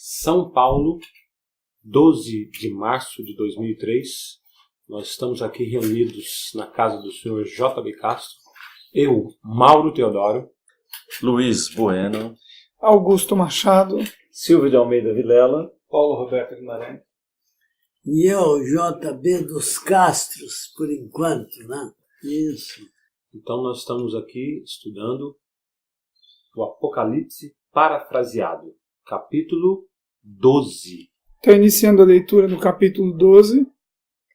São Paulo, 12 de março de 2003. Nós estamos aqui reunidos na casa do senhor J.B. Castro. Eu, Mauro Teodoro. Luiz Bueno. Augusto Machado. Silvio de Almeida Vilela. Paulo Roberto Guimarães. E eu, JB dos Castros, por enquanto, né? Isso. Então nós estamos aqui estudando o Apocalipse parafraseado, capítulo 12. Estou iniciando a leitura do capítulo 12,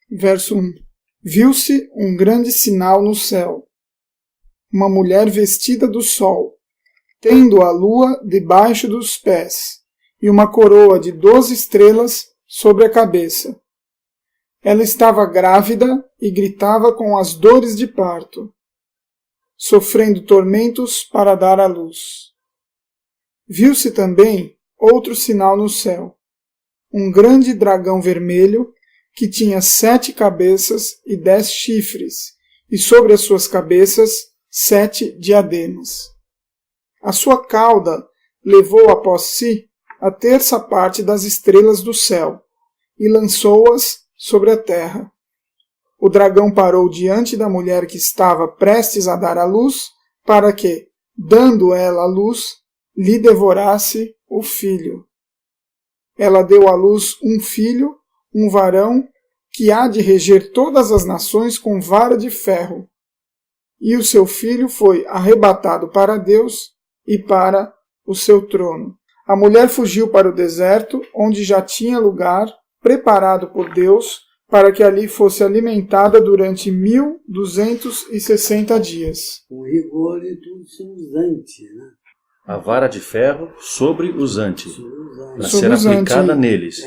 verso 1. Viu-se um grande sinal no céu, uma mulher vestida do sol, tendo a lua debaixo dos pés, e uma coroa de 12 estrelas sobre a cabeça. Ela estava grávida e gritava com as dores de parto, sofrendo tormentos para dar à luz. Viu-se também outro sinal no céu, um grande dragão vermelho que tinha 7 cabeças e 10 chifres, e sobre as suas cabeças 7 diademas. A sua cauda levou após si a terça parte das estrelas do céu, e lançou-as sobre a terra. O dragão parou diante da mulher que estava prestes a dar à luz, para que, dando ela à luz, lhe devorasse o filho. Ela deu à luz um filho, um varão, que há de reger todas as nações com vara de ferro. E o seu filho foi arrebatado para Deus e para o seu trono. A mulher fugiu para o deserto, onde já tinha lugar preparado por Deus, para que ali fosse alimentada durante 1260 dias. O rigor e tudo são usante, né? A vara de ferro sobre os antes, para Sobre ser aplicada neles.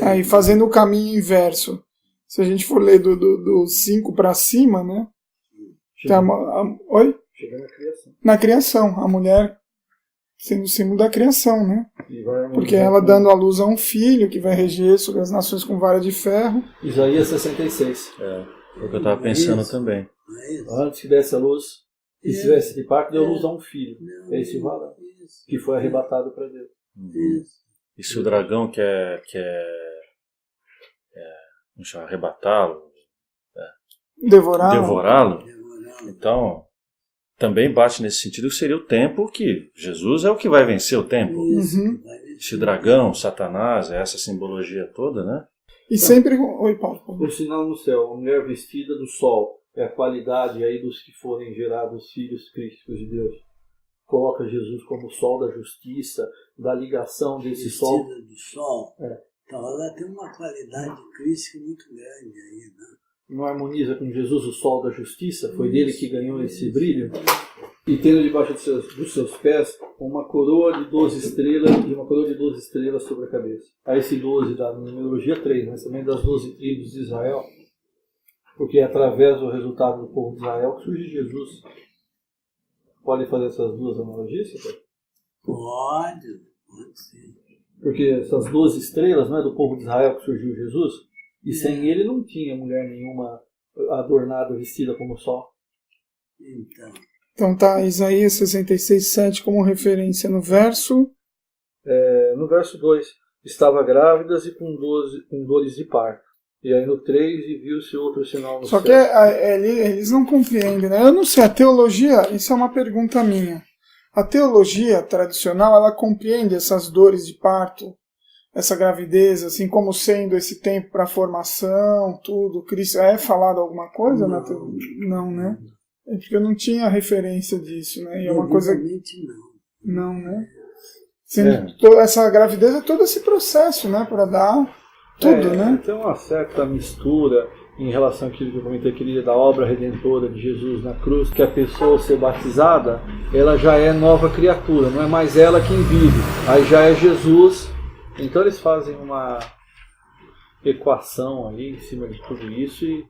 Aí fazendo o caminho inverso. Se a gente for ler do 5 para cima, né? Oi? Chega na criação. Na criação, a mulher sendo o símbolo da criação, né? Porque ela dando à luz a um filho que vai reger sobre as nações com vara de ferro. Isaías 66. É o que eu estava pensando também. Antes que desse a luz, e se tivesse de parto, deu luz a um filho. É esse varão que foi arrebatado para Deus. E se o dragão quer arrebatá-lo, devorá-lo, então também bate nesse sentido que seria o tempo que Jesus é o que vai vencer o tempo. Esse dragão, Satanás, essa simbologia toda, né? E sempre... Oi, Paulo. O sinal no céu, a mulher vestida do sol, é a qualidade aí dos que forem gerados filhos crísticos de Deus. Coloca Jesus como o sol da justiça, da ligação desse sol. Vestida do sol. Então ela tem uma qualidade crística muito grande aí, né? Não harmoniza com Jesus, o sol da justiça, foi dele que ganhou esse brilho, e tendo debaixo dos seus pés uma coroa de 12 estrelas e uma coroa de 12 estrelas sobre a cabeça. Aí esse 12 da numerologia 3, mas também das 12 tribos de Israel, porque é através do resultado do povo de Israel que surge Jesus. Pode fazer essas duas analogias, Pedro? Pode sim. Porque essas 12 estrelas não é do povo de Israel que surgiu Jesus? E sem ele não tinha mulher nenhuma adornada, vestida como sol. Então tá, Isaías 66, 7 como referência no verso. No verso 2, estava grávidas e com dores de parto. E aí no 3, e viu-se outro sinal no céu. Só que eles não compreendem, né? Eu não sei, a teologia, isso é uma pergunta minha. A teologia tradicional, ela compreende essas dores de parto, essa gravidez, assim, como sendo esse tempo para formação, tudo. Cristo é falado alguma coisa? Não, né? É porque eu não tinha referência disso, né? E é uma coisa... Não, né? Essa gravidez é todo esse processo, né? Para dar tudo, né? Tem uma certa mistura em relação àquilo que eu comentei, aquele da obra redentora de Jesus na cruz, que a pessoa ao ser batizada, ela já é nova criatura, não é mais ela quem vive. Aí já é Jesus. Então eles fazem uma equação ali em cima de tudo isso e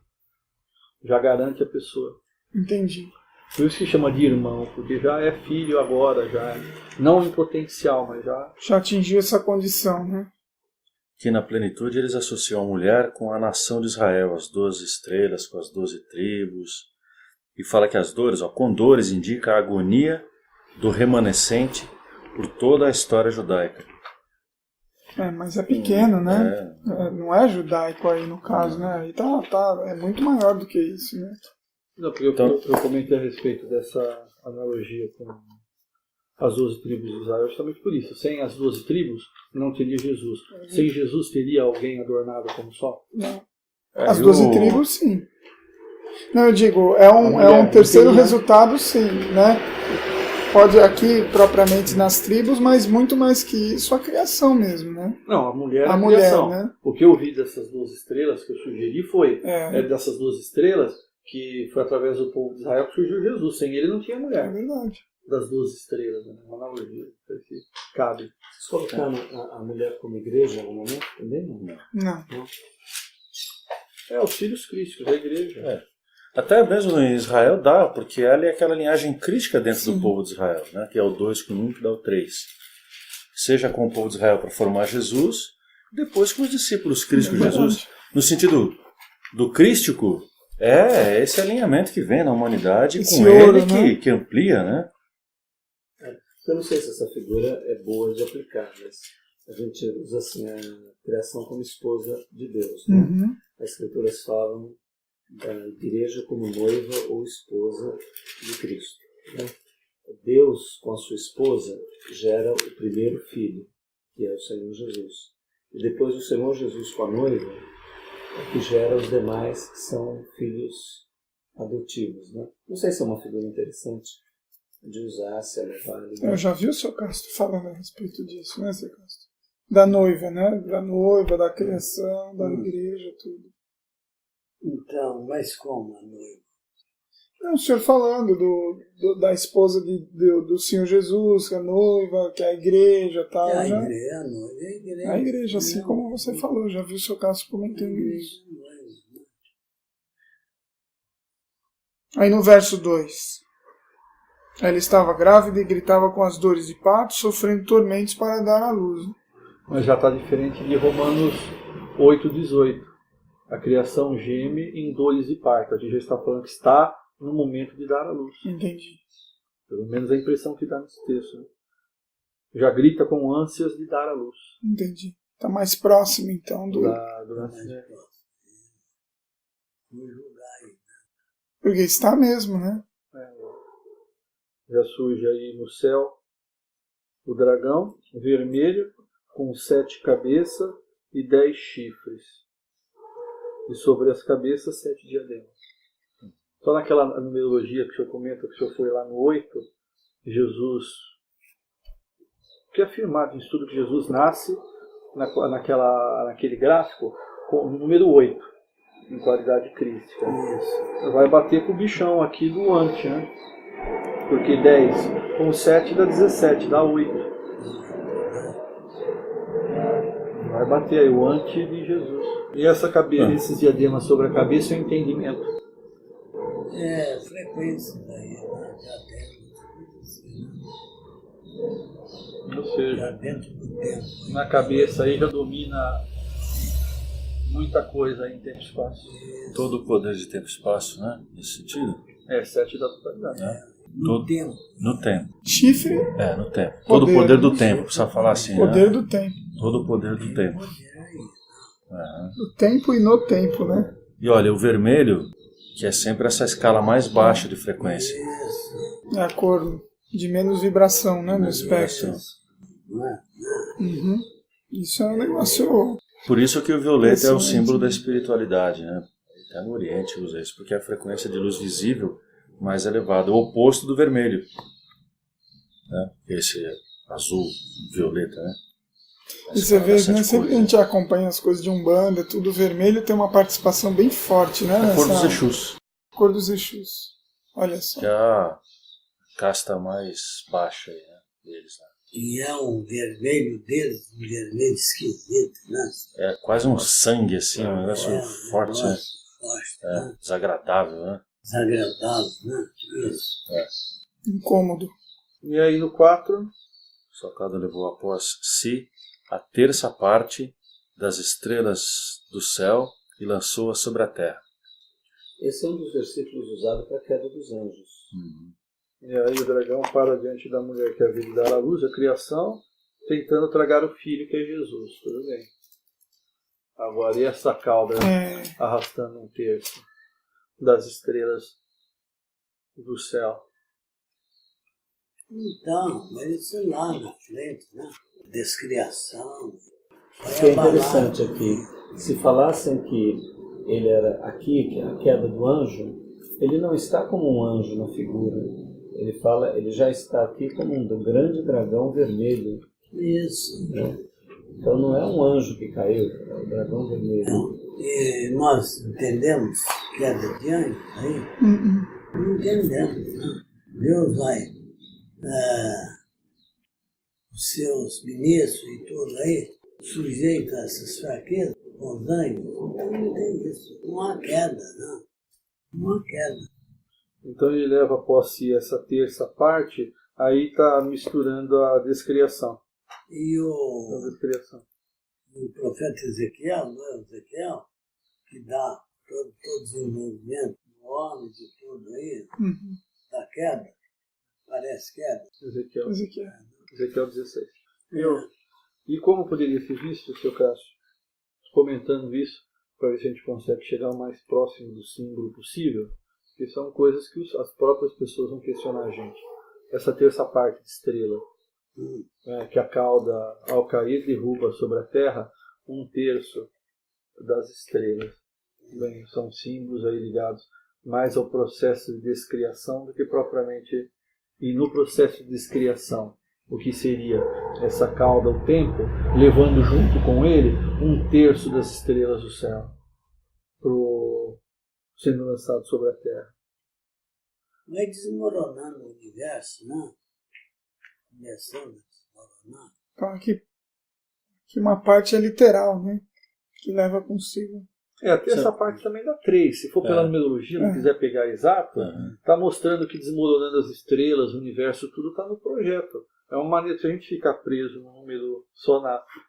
já garante a pessoa. Entendi. Por isso que chama de irmão, porque já é filho agora, já não em potencial, mas já atingiu essa condição, né? Que na plenitude eles associam a mulher com a nação de Israel, as 12 estrelas com as 12 tribos, e fala que as dores, com dores indica a agonia do remanescente por toda a história judaica. Mas é pequeno, né? Não é judaico aí no caso, né? Aí é muito maior do que isso, né? Não, porque eu comentei a respeito dessa analogia com as 12 tribos de Israel, justamente por isso. Sem as 12 tribos, não teria Jesus. Sem Jesus, teria alguém adornado como só? Não. As 12 tribos, sim. Não, eu digo, é um terceiro resultado, sim, né? Pode aqui, propriamente nas tribos, mas muito mais que isso, a criação mesmo, né? Não, a mulher é a criação. Né? O que eu vi dessas 12 estrelas que eu sugeri foi, dessas 12 estrelas, que foi através do povo de Israel que surgiu Jesus. Sem ele não tinha mulher. É verdade. Das 12 estrelas, né? Uma analogia. Cabe. Vocês colocaram a mulher como igreja no momento também? Não. Os filhos crísticos da igreja. Até mesmo em Israel dá, porque ela é aquela linhagem crítica dentro do povo de Israel, né? Que é o 2 com 1 que dá o 3. Seja com o povo de Israel para formar Jesus, depois com os discípulos crísticos de Jesus. No sentido do crístico, esse alinhamento que vem na humanidade esse com ouro, ele né? que amplia, né? Eu não sei se essa figura é boa de aplicar, mas a gente usa assim a criação como esposa de Deus, né? Uhum. As escrituras falam da igreja como noiva ou esposa de Cristo, né? Deus com a sua esposa gera o primeiro filho, que é o Senhor Jesus. E depois o Senhor Jesus com a noiva é que gera os demais que são filhos adotivos, né? Não sei se é uma figura interessante de usar, se ela é válida. Eu já vi o seu Castro falando a respeito disso, né, seu Castro? Da noiva, né? Da noiva, da criação, da igreja, tudo. Então, mas como a noiva? O senhor falando da esposa do Senhor Jesus, que é a noiva, que é a igreja e tal, A né? igreja, a noiva é a igreja. A igreja, assim como você falou, já vi o seu Castro comentando isso. Aí no verso 2. Ela estava grávida e gritava com as dores de parto, sofrendo tormentos para dar à luz. Mas já está diferente de Romanos 8,18. A criação geme em dores de parto. A gente já está falando que está no momento de dar à luz. Entendi. Pelo menos a impressão que dá nesse texto. Né? Já grita com ânsias de dar à luz. Entendi. Está mais próximo, então, do nascimento. Porque está mesmo, né? Já surge aí no céu o dragão vermelho com 7 cabeças e 10 chifres. E sobre as cabeças 7 diademas. Só naquela numerologia que o senhor comenta, que o senhor foi lá no 8, Jesus, que é afirmado em estudo que Jesus nasce naquele gráfico com o número 8, em qualidade crística. Isso. Vai bater com o bichão aqui do ante, né? Porque 10 com 7 dá 17, dá 8. Vai bater aí o ante de Jesus. E essa cabeça, esses diademas sobre a cabeça é o entendimento. Frequência daí, Ou seja, já dentro do tempo. Na cabeça aí já domina muita coisa aí em tempo e espaço. Todo o poder de tempo e espaço, né? Nesse sentido. 7 da totalidade. No tempo. No tempo. Chifre. No tempo. Todo o poder do tempo, precisa falar assim, Poder né? do tempo. Todo o poder do tempo. Do tempo e no tempo, né? E olha, o vermelho, que é sempre essa escala mais baixa de frequência. É a cor de menos vibração, né? No espectro. Uhum. Isso é um negócio... Por isso que o violeta é o símbolo da espiritualidade, né? Até no Oriente usa isso, porque é a frequência de luz visível mais elevada, o oposto do vermelho. Né? Esse azul, violeta, né? E você vê, né? Sempre que a gente acompanha as coisas de Umbanda, tudo vermelho tem uma participação bem forte, né? A cor dos Exus. Cor dos Exus. Olha só. Que é a casta mais baixa aí, né? Deles, né? E é um vermelho deles, um vermelho esquisito, né? É quase um sangue, assim, um negócio forte, né? Forte, né? Desagradável, né? Desagradável, né? Isso. Incômodo. E aí no 4... Socado levou após si a terça parte das estrelas do céu e lançou-a sobre a terra. Esse é um dos versículos usados para a queda dos anjos. E aí o dragão para diante da mulher que havia de dar à luz, a criação, tentando tragar o filho que é Jesus, tudo bem. Agora, e essa cauda arrastando um terço das estrelas do céu? Então, mas isso é lá na frente, né? Descriação. O que é interessante aqui, se falassem que ele era aqui, que é a queda do anjo, ele não está como um anjo na figura. Ele já está aqui como um grande dragão vermelho. Isso. Né? Então não é um anjo que caiu, é o dragão vermelho. Não. E nós entendemos queda de anjo aí? Não entendemos, não. Deus vai, os seus ministros e tudo aí, sujeito a essas fraquezas, os anjos. Então não tem isso. Não há queda, não. Não há queda. Então ele leva após si essa terça parte, aí está misturando a descriação. E A descriação. o profeta Ezequiel, não é Ezequiel, que dá todo o desenvolvimento do homem e tudo aí, da queda, parece queda. Ezequiel 16. E como poderia ser visto, seu Cássio, comentando isso, para ver se a gente consegue chegar o mais próximo do símbolo possível, que são coisas que as próprias pessoas vão questionar a gente. Essa terça parte de estrela, que a cauda, ao cair, derruba sobre a terra um terço das estrelas. Bem, são símbolos aí ligados mais ao processo de descriação do que propriamente. E no processo de descriação, o que seria essa cauda, o tempo, levando junto com ele um terço das estrelas do céu, sendo lançado sobre a terra. Vai desmoronando o universo, não? Começando a desmoronar. Então aqui uma parte é literal, né? Que leva consigo. Até essa parte também dá 3. Se for pela numerologia, não quiser pegar exato, está mostrando que desmoronando as estrelas, o universo, tudo está no projeto. É uma maneira, se a gente ficar preso no número só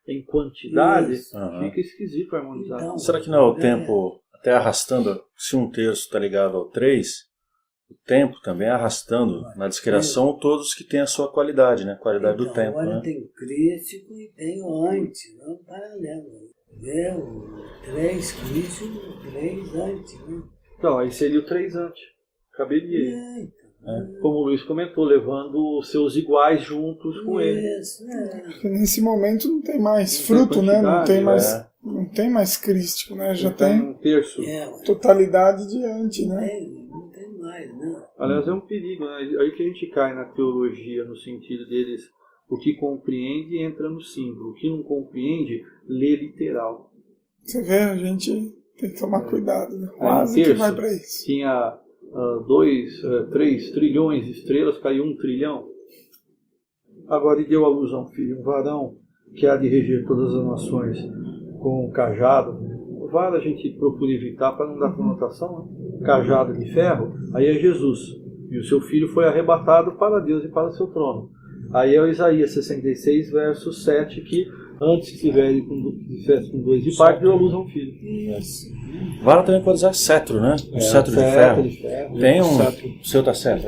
em quantidade, fica esquisito harmonizar. Então, será que não é o tempo, até arrastando, se um terço está ligado ao 3, o tempo também arrastando na descriação todos que têm a sua qualidade, né? Qualidade do tempo. Agora né? tem o crítico e tem o antes, não paralelo. O 3 crítico e o 3 antes, né? Então, aí seria o 3 antes. Caberia. Como o Luiz comentou, levando os seus iguais juntos com ele. Porque nesse momento não tem mais fruto, né? Não tem mais crístico, né? Já tem um terço. totalidade de antes, né? Não tem mais, né? Aliás, é um perigo, né? Aí que a gente cai na teologia, no sentido deles, o que compreende entra no símbolo, o que não compreende, lê literal. Você vê, a gente tem que tomar cuidado, né? Quase que vai para isso. Tinha 3 trilhões de estrelas, caiu 1 trilhão. Agora, e deu à luz a um filho, um varão, que há de reger todas as nações com um cajado. O vara a gente procura evitar para não dar conotação, né? Cajado de ferro, aí é Jesus. E o seu filho foi arrebatado para Deus e para o seu trono. Aí é o Isaías 66, verso 7, que antes que tivesse com 2 de parte, deu à luz a um filho. Vara também pode usar cetro, né? Um cetro de ferro. Tem um. O seu tá certo,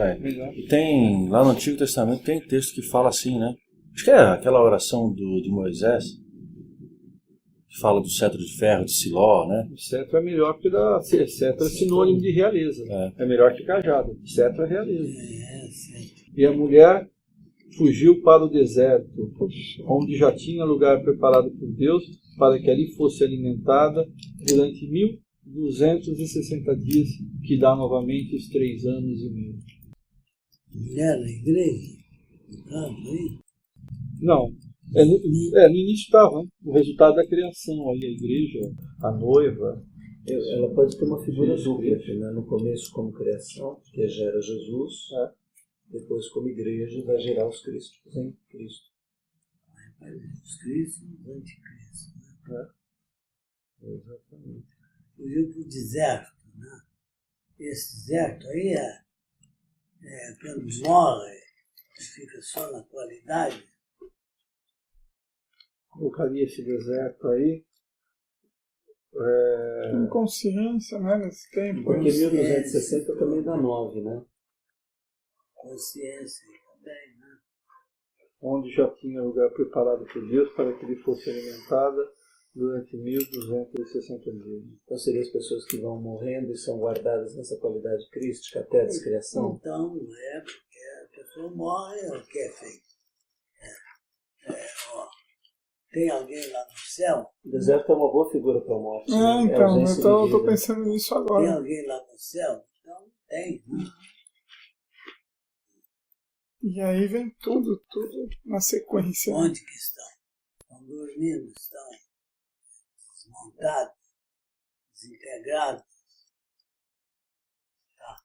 E tem, lá no Antigo Testamento, tem texto que fala assim, né? Acho que é aquela oração de Moisés, que fala do cetro de ferro de Siló, né? O cetro é melhor que cetro é sinônimo de realeza. É melhor que cajado. Cetro é realeza. E a mulher fugiu para o deserto, onde já tinha lugar preparado por Deus para que ali fosse alimentada durante 1260 dias, que dá novamente os 3 anos e meio. Mulher na igreja? Não. No início estava, né? O resultado da criação, aí a igreja, a noiva. Ela pode ter uma figura dupla, né? No começo como criação, que gera Jesus, depois como igreja vai gerar os crísticos em Cristo. Os cristos e os anticristos, né? Exatamente. Fugiu para o deserto, né? Esse deserto aí quando morre, fica só na qualidade. Colocaria esse deserto aí. Inconsciência, né? Nesse tempo. Porque 1260 também dá 9, né? Consciência também, né? onde já tinha lugar preparado por Deus para que ele fosse alimentada durante 1260 dias. Então seriam as pessoas que vão morrendo e são guardadas nessa qualidade crística até a descriação? Então, porque a pessoa morre, o que é feito? Ó, tem alguém lá no céu? O deserto é uma boa figura para a morte. Né? Então, ausência de eu tô vida. pensando nisso Tem agora. alguém lá no céu? Então, tem. Né? E aí vem tudo na sequência. Onde que estão? Estão dormindo, estão desmontados, desintegrados. Tá?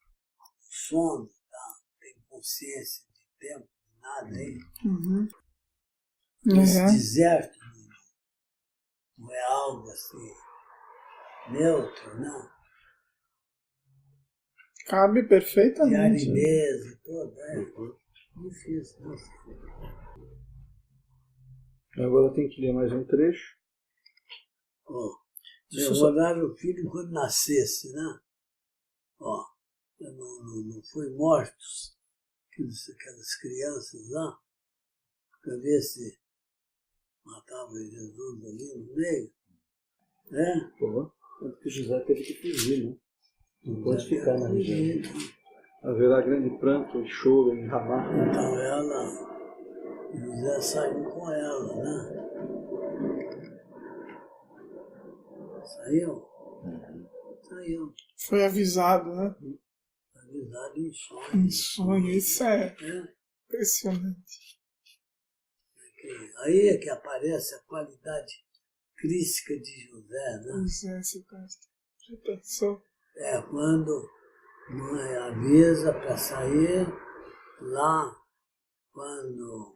Sono, tá? Tem consciência de tempo, de nada aí. Uhum. Esse É. deserto não é algo assim neutro, não. Cabe De perfeitamente. aridez e tudo, difícil. Agora tem que ler mais um trecho. Ó, Deixa eu eu só- vou dar o filho quando nascesse, né? Ó, não foi mortos aquelas crianças lá, para ver se matavam Jesus ali no meio, né? Pô, tanto que José teve que fugir, né? Não pode ficar na região. Haverá grande pranto e choro em Ramá. Então José saiu com ela, né? Saiu. Foi avisado, né? Avisado em sonho. Em sonho. Isso é Né? impressionante. Aí é que aparece a qualidade crística de José, né? Pois é, seu Castro. Já pensou? É quando não avisa para sair lá, quando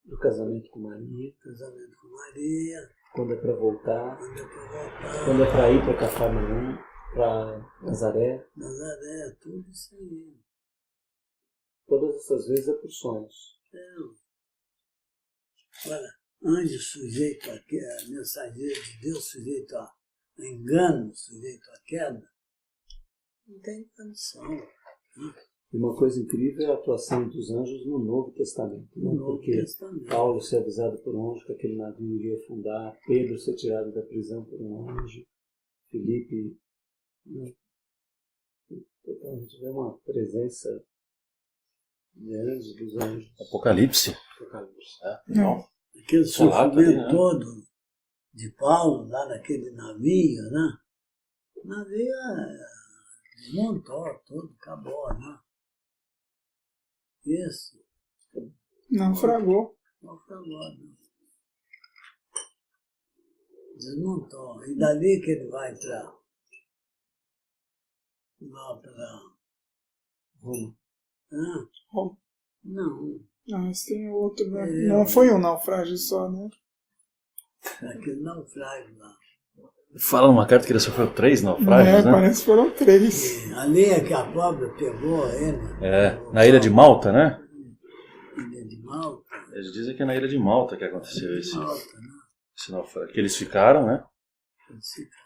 Do casamento com Maria, casamento com Maria, quando é para voltar, quando é para voltar, quando é para ir para Cafarnaum, para Nazaré. Nazaré, tudo isso aí. Todas essas vezes é por sonhos. Olha, anjo sujeito a mensageiro de Deus sujeito a engano, sujeito a queda, não tem condição. E uma coisa incrível é a atuação dos anjos no Novo Testamento. Né? No Novo Porque Testamento. Paulo ser avisado por um anjo que aquele navio iria afundar, Pedro ser tirado da prisão por um anjo, Filipe. Né? Então a gente vê uma presença de anjos, dos anjos. Apocalipse. Apocalipse. Não. Aquele Falar sofrimento ali, né? todo de Paulo lá naquele navio, né? O navio desmontou tudo, acabou, né? Isso, Naufragou. naufragou, né? Desmontou. E dali que ele vai lá para Roma. Roma. Não, Não, mas tem outro, né? É, Não foi um naufrágio só, né? aquele naufrágio lá. Fala numa carta que ele sofreu 3 naufrágios, né? Parece que foram 3. E ali é que a cobra pegou ele. É, na ilha de Malta, né? Ilha de Malta. Eles dizem que é na ilha de Malta que aconteceu esse Malta, né? naufrágio. Que eles ficaram, né? Eles ficaram.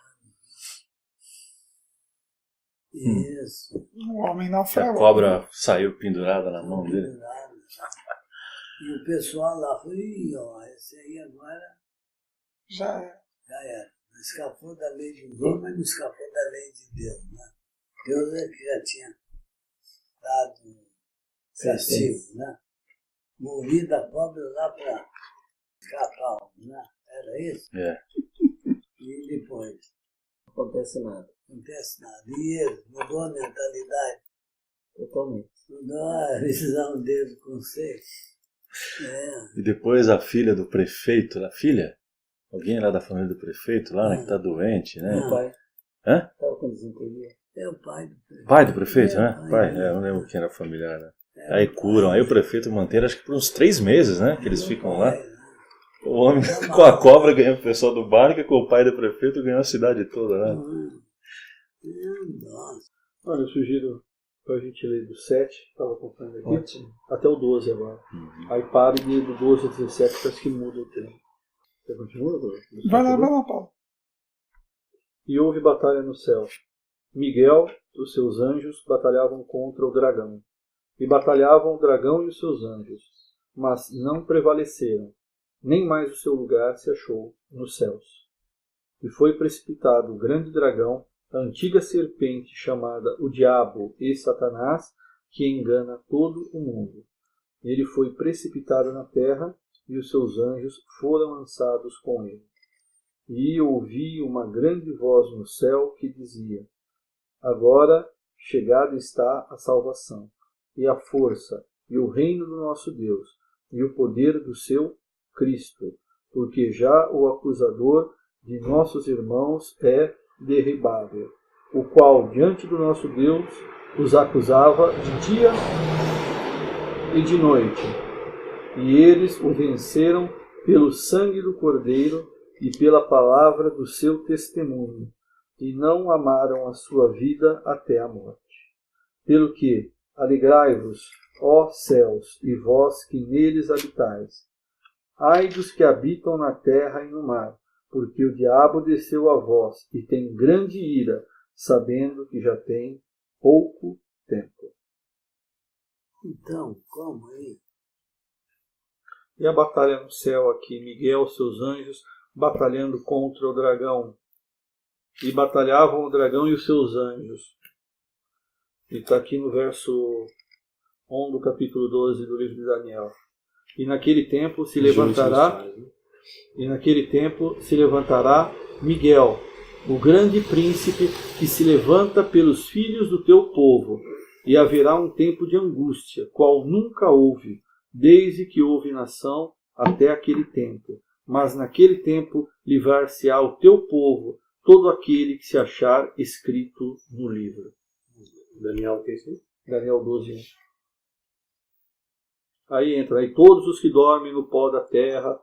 Isso. O homem Que a naufragou. cobra saiu pendurada na mão dele. Pendurado. E o pessoal lá foi, ó, esse aí agora Já é. já era. Não escapou da lei de Deus, mas não escapou da lei de Deus, né? Deus é que já tinha dado castigo, né? Movido a pobre lá para escapar, né? Era isso? É. E depois, Não acontece nada. não acontece nada. E ele mudou a mentalidade, Totalmente. mudou a visão dele, o conceito. E depois a filha do prefeito, a filha? Alguém lá da família do prefeito lá, né? Que tá doente, né? O pai Hã? estava com desinteria. É o pai do prefeito. Pai do prefeito, né? Pai, Pai, né? não lembro quem era familiar, né? Aí curam, aí o prefeito mantém, acho que por uns 3 meses, né? Que eles ficam lá. O homem com a cobra ganhou o pessoal do barco e com o pai do prefeito ganhou a cidade toda, né? Nossa. Olha, eu sugiro para a gente ler do 7, estava acompanhando aqui, Ótimo. até o 12 agora. Aí pare do 12 ao 17, parece que muda o tempo. Você continua? Vai lá, Paulo. E houve batalha no céu. Miguel e os seus anjos batalhavam contra o dragão. E batalhavam o dragão e os seus anjos. mas não prevaleceram, nem mais o seu lugar se achou nos céus. E foi precipitado o grande dragão, a antiga serpente chamada o Diabo e Satanás, que engana todo o mundo. Ele foi precipitado na terra, e os seus anjos foram lançados com ele. E ouvi uma grande voz no céu que dizia: Agora chegada está a salvação, e a força, e o reino do nosso Deus, e o poder do seu Cristo, porque já o acusador de nossos irmãos é derribável, o qual diante do nosso Deus os acusava de dia e de noite. E eles o venceram pelo sangue do Cordeiro e pela palavra do seu testemunho, e não amaram a sua vida até a morte. Pelo que, alegrai-vos, ó céus, e vós que neles habitais. Ai dos que habitam na terra e no mar, porque o diabo desceu a vós e tem grande ira, sabendo que já tem pouco tempo. Então, como aí? E a batalha no céu aqui, Miguel, seus anjos, batalhando contra o dragão. E batalhavam o dragão e os seus anjos. E está aqui no verso 1 do capítulo 12 do livro de Daniel. E naquele tempo se levantará Miguel, o grande príncipe que se levanta pelos filhos do teu povo, e haverá um tempo de angústia, qual nunca houve, desde que houve nação até aquele tempo. Mas naquele tempo livrar-se-á o teu povo, todo aquele que se achar escrito no livro. Daniel, o que é isso? Daniel 12:1. Aí entra, aí todos os que dormem no pó da terra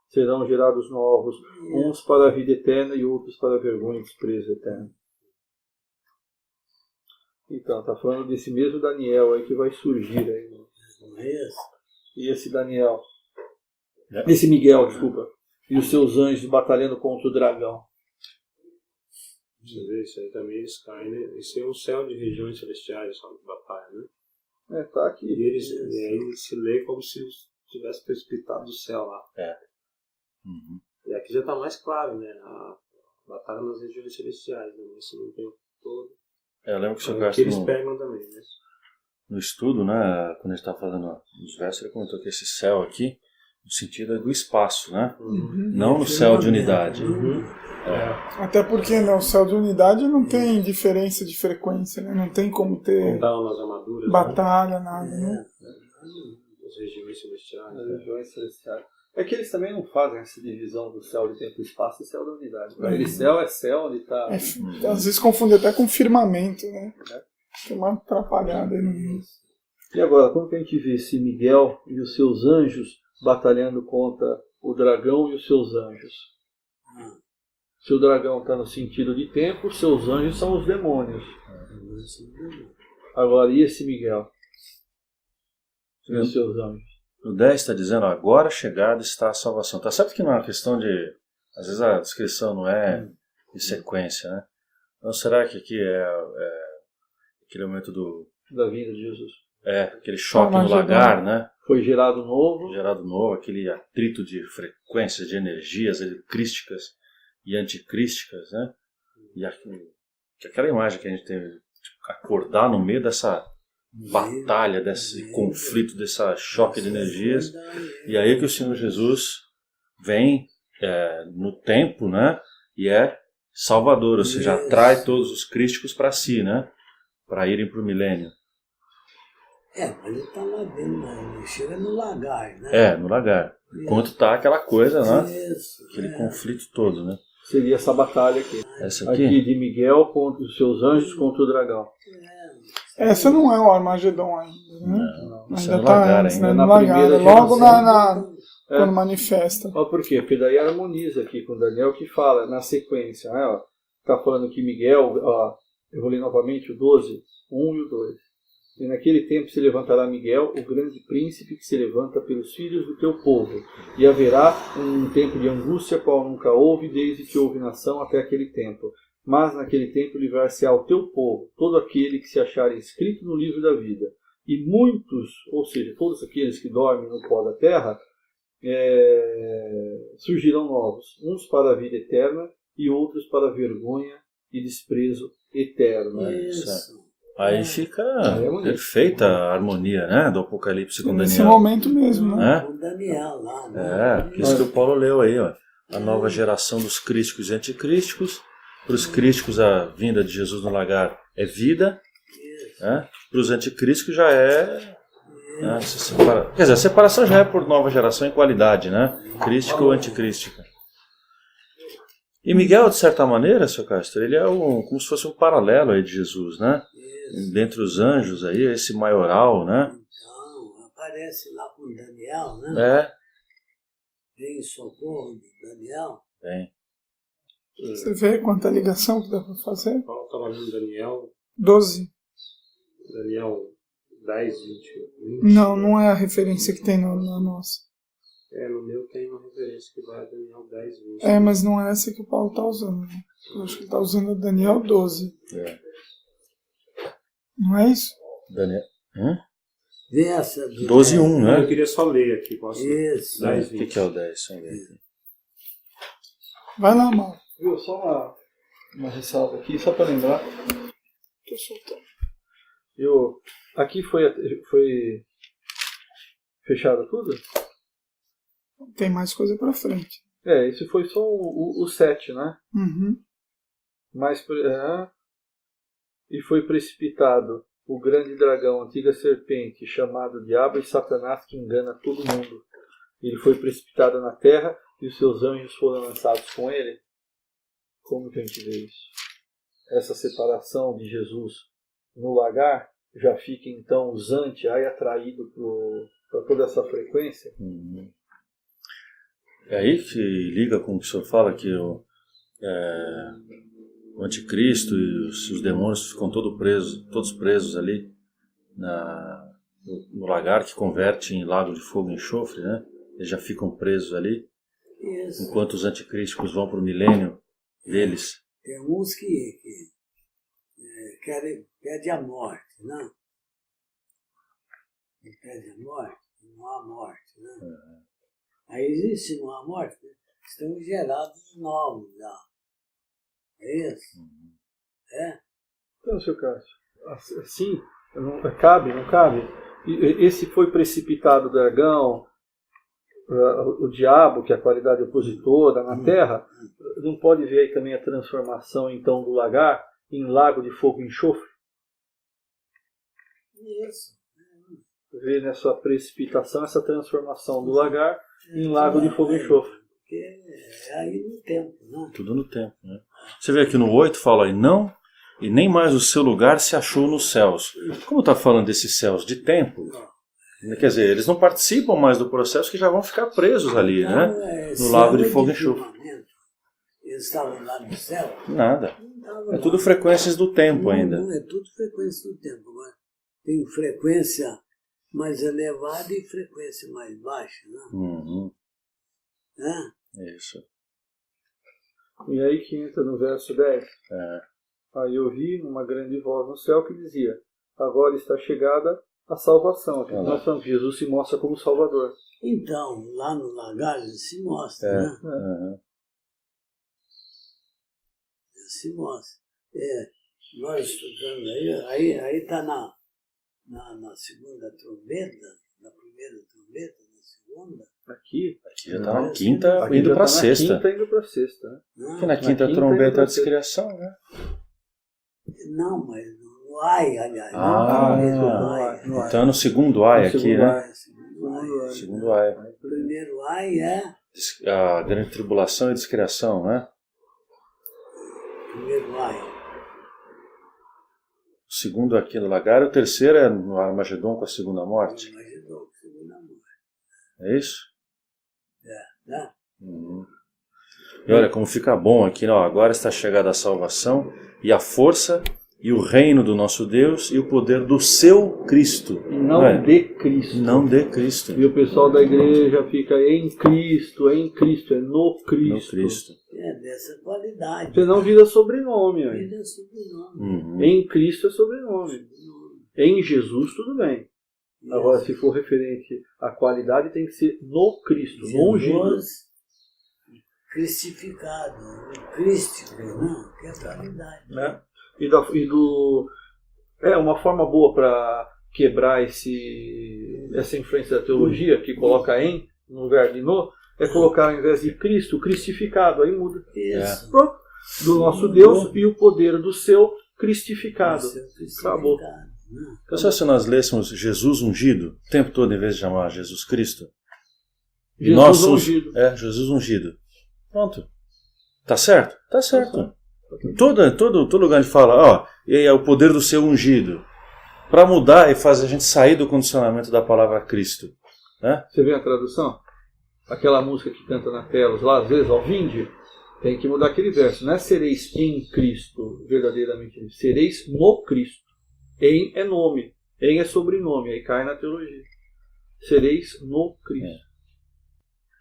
serão gerados novos, uns para a vida eterna e outros para a vergonha e desprezo eterno. Então, está falando desse mesmo Daniel aí que vai surgir aí. E esse Daniel, esse Miguel, desculpa, e os seus anjos batalhando contra o dragão. Você vê, isso aí também eles caem, né? Isso é um céu de regiões celestiais, só de batalha, né? Tá aqui. E aí se lê como se tivesse precipitado do céu lá. Uhum. E aqui já está mais claro, né? A batalha nas regiões celestiais, né? Isso não tem todo. Eu lembro que o Sr. Que Castro, eles pegam também, né? no estudo, né, quando a gente estava fazendo os versos, ele comentou que esse céu aqui, no sentido é do espaço, né? Não no céu de unidade. Até porque no céu de unidade não tem diferença de frequência, né? Não tem como ter Não dá nas armaduras. batalha, nada, né? As regiões celestiais. As regiões celestiais. É que eles também não fazem essa divisão do céu de tempo e espaço e céu da unidade. Para eles, céu é céu onde está. Às vezes confunde até com firmamento, né? Tem uma atrapalhada aí no meio. E agora, como que a gente vê esse Miguel e os seus anjos batalhando contra o dragão e os seus anjos? Se o dragão está no sentido de tempo, os seus anjos são os demônios. Agora, e esse Miguel? E os seus anjos? O 10 está dizendo, agora chegada está a salvação. Tá certo que não é uma questão de... Às vezes a descrição não é de sequência, né? Então será que aqui é aquele momento Da vinda de Jesus. aquele choque no lagar, né? Foi gerado novo. Gerado novo, aquele atrito de frequências, de energias crísticas e anticrísticas, né? E aquela imagem que a gente tem, tipo, acordar no meio dessa batalha, desse conflito, desse choque de energias. E aí que o Senhor Jesus vem no tempo, né? E é Salvador, ou seja, atrai todos os crísticos para si, né? Para irem para o milênio. Mas ele está lá dentro, né? Ele chega no lagar, né? No lagar. Enquanto tá aquela coisa, né? Isso, Aquele conflito todo, né? Seria essa batalha aqui. Essa aqui? Aqui de Miguel contra os seus anjos contra o dragão. Essa não é o Armagedon ainda, né? Não, isso é Ainda no tá lagar antes, ainda. né? Na No lagar. primeira Logo geração. quando manifesta. Olha por quê? Porque daí harmoniza aqui com Daniel que fala na sequência. Né? Ó, tá falando que Miguel, eu vou ler novamente o 12, 1 e o 2. E naquele tempo se levantará Miguel, o grande príncipe que se levanta pelos filhos do teu povo. E haverá um tempo de angústia, qual nunca houve, desde que houve nação até aquele tempo. Mas naquele tempo livrar-se-á o teu povo, todo aquele que se achar inscrito no livro da vida. E muitos, ou seja, todos aqueles que dormem no pó da terra, surgirão novos, uns para a vida eterna e outros para a vergonha e desprezo eterno. Isso. Aí fica é bonito. perfeita a harmonia, né, do Apocalipse com Nesse Daniel. momento mesmo, né? Com Daniel lá, né? Isso que o Paulo leu aí, ó. A nova geração dos crísticos e anticrísticos. Para os crísticos, a vinda de Jesus no lagar é vida. Né? Para os anticrísticos já é... Né, quer dizer, a separação já é por nova geração em qualidade, né? Crística ou anticrística. E Miguel, de certa maneira, seu Castro, ele é como se fosse um paralelo aí de Jesus, né? Dentre os anjos aí, esse maioral, né? Então, aparece lá com Daniel, né? Vem em socorro de Daniel. Tem. Você vê quanta ligação que dá para fazer? Paulo estava lendo Daniel 12. 10, 20. Não é a referência que tem na nossa. No meu tem uma referência que vai a Daniel 10, 20. Mas não é essa que o Paulo está usando. Né? Eu acho que ele está usando a Daniel 12. Não é isso? Daniel. Vê essa 12:1, né? Eu queria só ler aqui. Posso? Isso. 10, O 20. que é o 10? Vai lá, Mauro. Viu? Só uma ressalva aqui, só para lembrar. Tô soltando. Aqui foi fechado tudo? Tem mais coisa para frente. Esse foi só o 7, né? Uhum. E foi precipitado o grande dragão, a antiga serpente, chamado Diabo e Satanás, que engana todo mundo. Ele foi precipitado na terra e os seus anjos foram lançados com ele. Como que a gente vê isso? Essa separação de Jesus no lagar já fica então usante, atraído para toda essa frequência. É aí que liga com o que o senhor fala, que o anticristo e os demônios ficam todos presos ali no lagar que converte em lago de fogo e enxofre, né? Eles já ficam presos ali. Isso. Enquanto os anticrísticos vão para o milênio deles. Tem uns que pedem a morte, não? Ele pede a morte, não há morte, né? Aí existe, não há morte, estão gerados novos já. É isso? Então, seu Cássio, assim, não cabe. Esse foi precipitado o dragão, o diabo, que é a qualidade opositora na terra, não pode ver aí também a transformação então do lagar em lago de fogo e enxofre? Isso. Ver nessa precipitação, essa transformação do lagar em lago de fogo e enxofre. Porque é aí no tempo, né? Tudo no tempo, né? Você vê aqui no 8, fala aí, não, e nem mais o seu lugar se achou nos céus. Como está falando desses céus de tempo, quer dizer, eles não participam mais do processo, que já vão ficar presos ali, né? No lago de fogo e enxofre. Eles estavam lá no céu? Nada. É tudo frequências do tempo ainda. Não, é tudo frequência do tempo. Agora, tem frequência mais elevada e frequência mais baixa, né? Isso. E aí que entra no verso 10. Aí eu vi uma grande voz no céu que dizia: agora está chegada a salvação. Nós falamos que Jesus se mostra como Salvador. Então, lá no lagar ele se mostra, né? Ele se mostra. Nós estudando aí está na segunda trombeta, na primeira trombeta, na segunda. Aqui já está na quinta, indo para a sexta. Quinta indo para a sexta, né? Porque na quinta trombeta é a descriação, né? Não, mas no ai, aliás. Então no segundo ai aqui, né? Segundo ai. Segundo ai. O primeiro ai é a grande tribulação e descriação, né? Primeiro ai. O segundo aqui no lagar, o terceiro é no Armagedon com a segunda morte. Armagedon com a segunda morte. É isso? Né? E olha como fica bom aqui, ó, agora está chegada a salvação e a força e o reino do nosso Deus e o poder do seu Cristo. E não de Cristo. Não de Cristo. E o pessoal da igreja fica em Cristo, é no Cristo. No Cristo. Dessa qualidade. Você não vira sobrenome. Vira sobrenome. Em Cristo é sobrenome. Em Jesus tudo bem. Agora, se for referente à qualidade, tem que ser no Cristo, no ungido. Jesus cristificado, o crístico, né? Que é a qualidade. Né? É uma forma boa para quebrar essa influência da teologia que coloca em no lugar de no, é colocar ao invés de Cristo, cristificado, aí muda. Isso. Pronto. Do nosso Deus e o poder do seu cristificado. Acabou. Pessoal, se nós lêssemos Jesus ungido o tempo todo, em vez de chamar Jesus Cristo, Jesus ungido. Jesus ungido. Pronto. Tá certo? Tá certo. Todo lugar a gente fala, ó, e aí é o poder do seu ungido. Para mudar e fazer a gente sair do condicionamento da palavra Cristo. Né? Você vê a tradução? Aquela música que canta na tela, lá às vezes, ó, vinde, tem que mudar aquele verso. Não é sereis em Cristo, verdadeiramente. Sereis no Cristo. Em é nome. Em é sobrenome. Aí cai na teologia. Sereis no Cristo.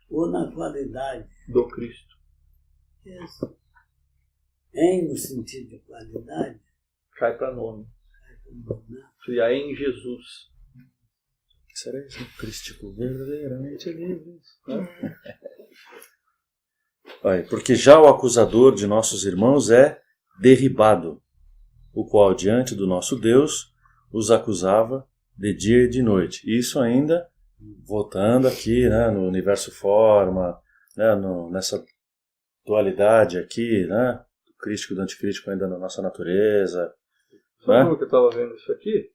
Ou na qualidade. Do Cristo. Isso. Em no sentido de qualidade. Cai para nome. Né? Seria em Jesus. Sereis no Cristo verdadeiramente livres. Olha, porque já o acusador de nossos irmãos é derribado, o qual diante do nosso Deus os acusava de dia e de noite. Isso ainda voltando aqui, né, no universo forma, né, nessa dualidade aqui, né, do crístico e do anticrístico ainda na nossa natureza. Sabe como que eu estava vendo isso aqui?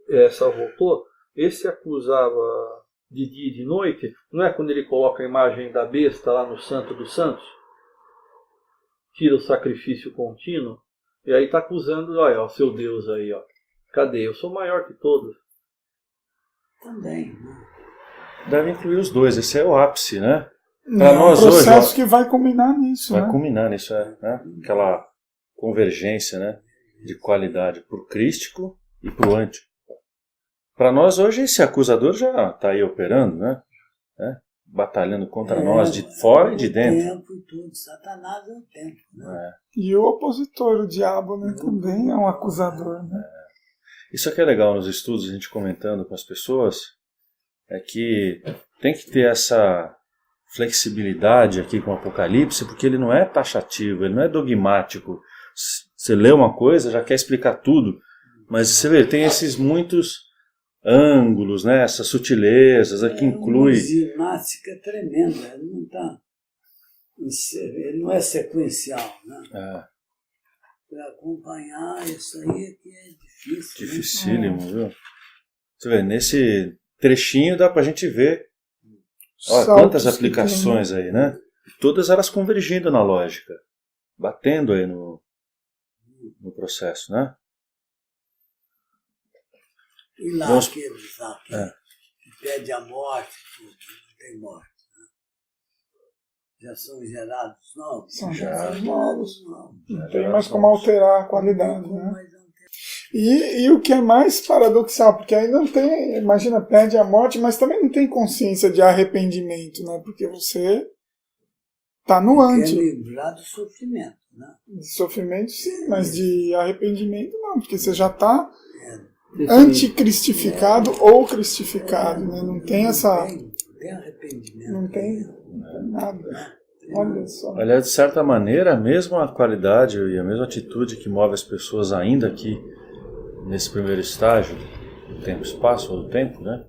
Essa voltou. Esse acusava de dia e de noite, não é quando ele coloca a imagem da besta lá no Santo dos Santos? Tira o sacrifício contínuo, e aí está acusando, olha, o seu Deus aí, ó. Cadê? Eu sou maior que todos. Também, né? Deve incluir os dois, esse é o ápice, né? É um processo que vai culminar nisso. Vai culminar nisso, né? Aquela convergência, né, de qualidade para o crístico e para o anti. Para nós hoje esse acusador já está aí operando, né? Batalhando contra nós de fora e de dentro. O tempo e tudo. Satanás é o tempo, né? E o opositor, o diabo, né, também é um acusador, né? Isso aqui é legal nos estudos, a gente comentando com as pessoas, é que tem que ter essa flexibilidade aqui com o Apocalipse, porque ele não é taxativo, ele não é dogmático. Você lê uma coisa, já quer explicar tudo, mas você vê, tem esses muitos ângulos, né, essas sutilezas, aqui inclui... Uma ginástica tremenda, ele não é sequencial, né? Para acompanhar isso aí é que é difícil. Dificílimo, viu? Você vê, nesse trechinho dá pra gente ver quantas aplicações aí, né? Todas elas convergindo na lógica, batendo aí no processo, né? E lá aqueles lá que pedem a morte, tudo, não tem morte. Né? Já são gerados novos? São gerados novos. Não tem mais como alterar a qualidade, né? E o que é mais paradoxal, porque aí não tem, imagina, pede a morte, mas também não tem consciência de arrependimento, né? Porque você está no anti. Quer livrar do sofrimento, né? De sofrimento sim, mas de arrependimento não, porque você já está anticristificado ou cristificado, né? Não tem essa... Não tem arrependimento. Não tem nada. Olha só. Olha, de certa maneira, a mesma qualidade e a mesma atitude que move as pessoas ainda aqui nesse primeiro estágio do tempo e espaço, ou do tempo, né?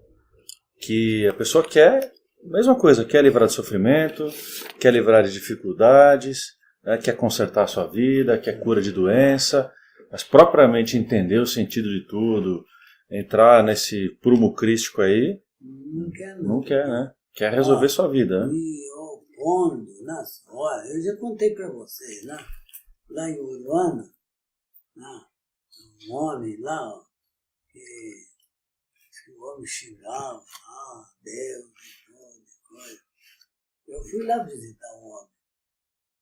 Que a pessoa quer, mesma coisa, quer livrar de sofrimento, quer livrar de dificuldades, né? Quer consertar a sua vida, quer cura de doença, mas propriamente entender o sentido de tudo, entrar nesse prumo crístico aí, não quer, né? Quer resolver sua vida, né? Opondo, olha, eu já contei para vocês, né? Lá em Uruana, né? Um homem lá, ó, que o homem xingava, Deus e tudo, coisa. Eu fui lá visitar o homem.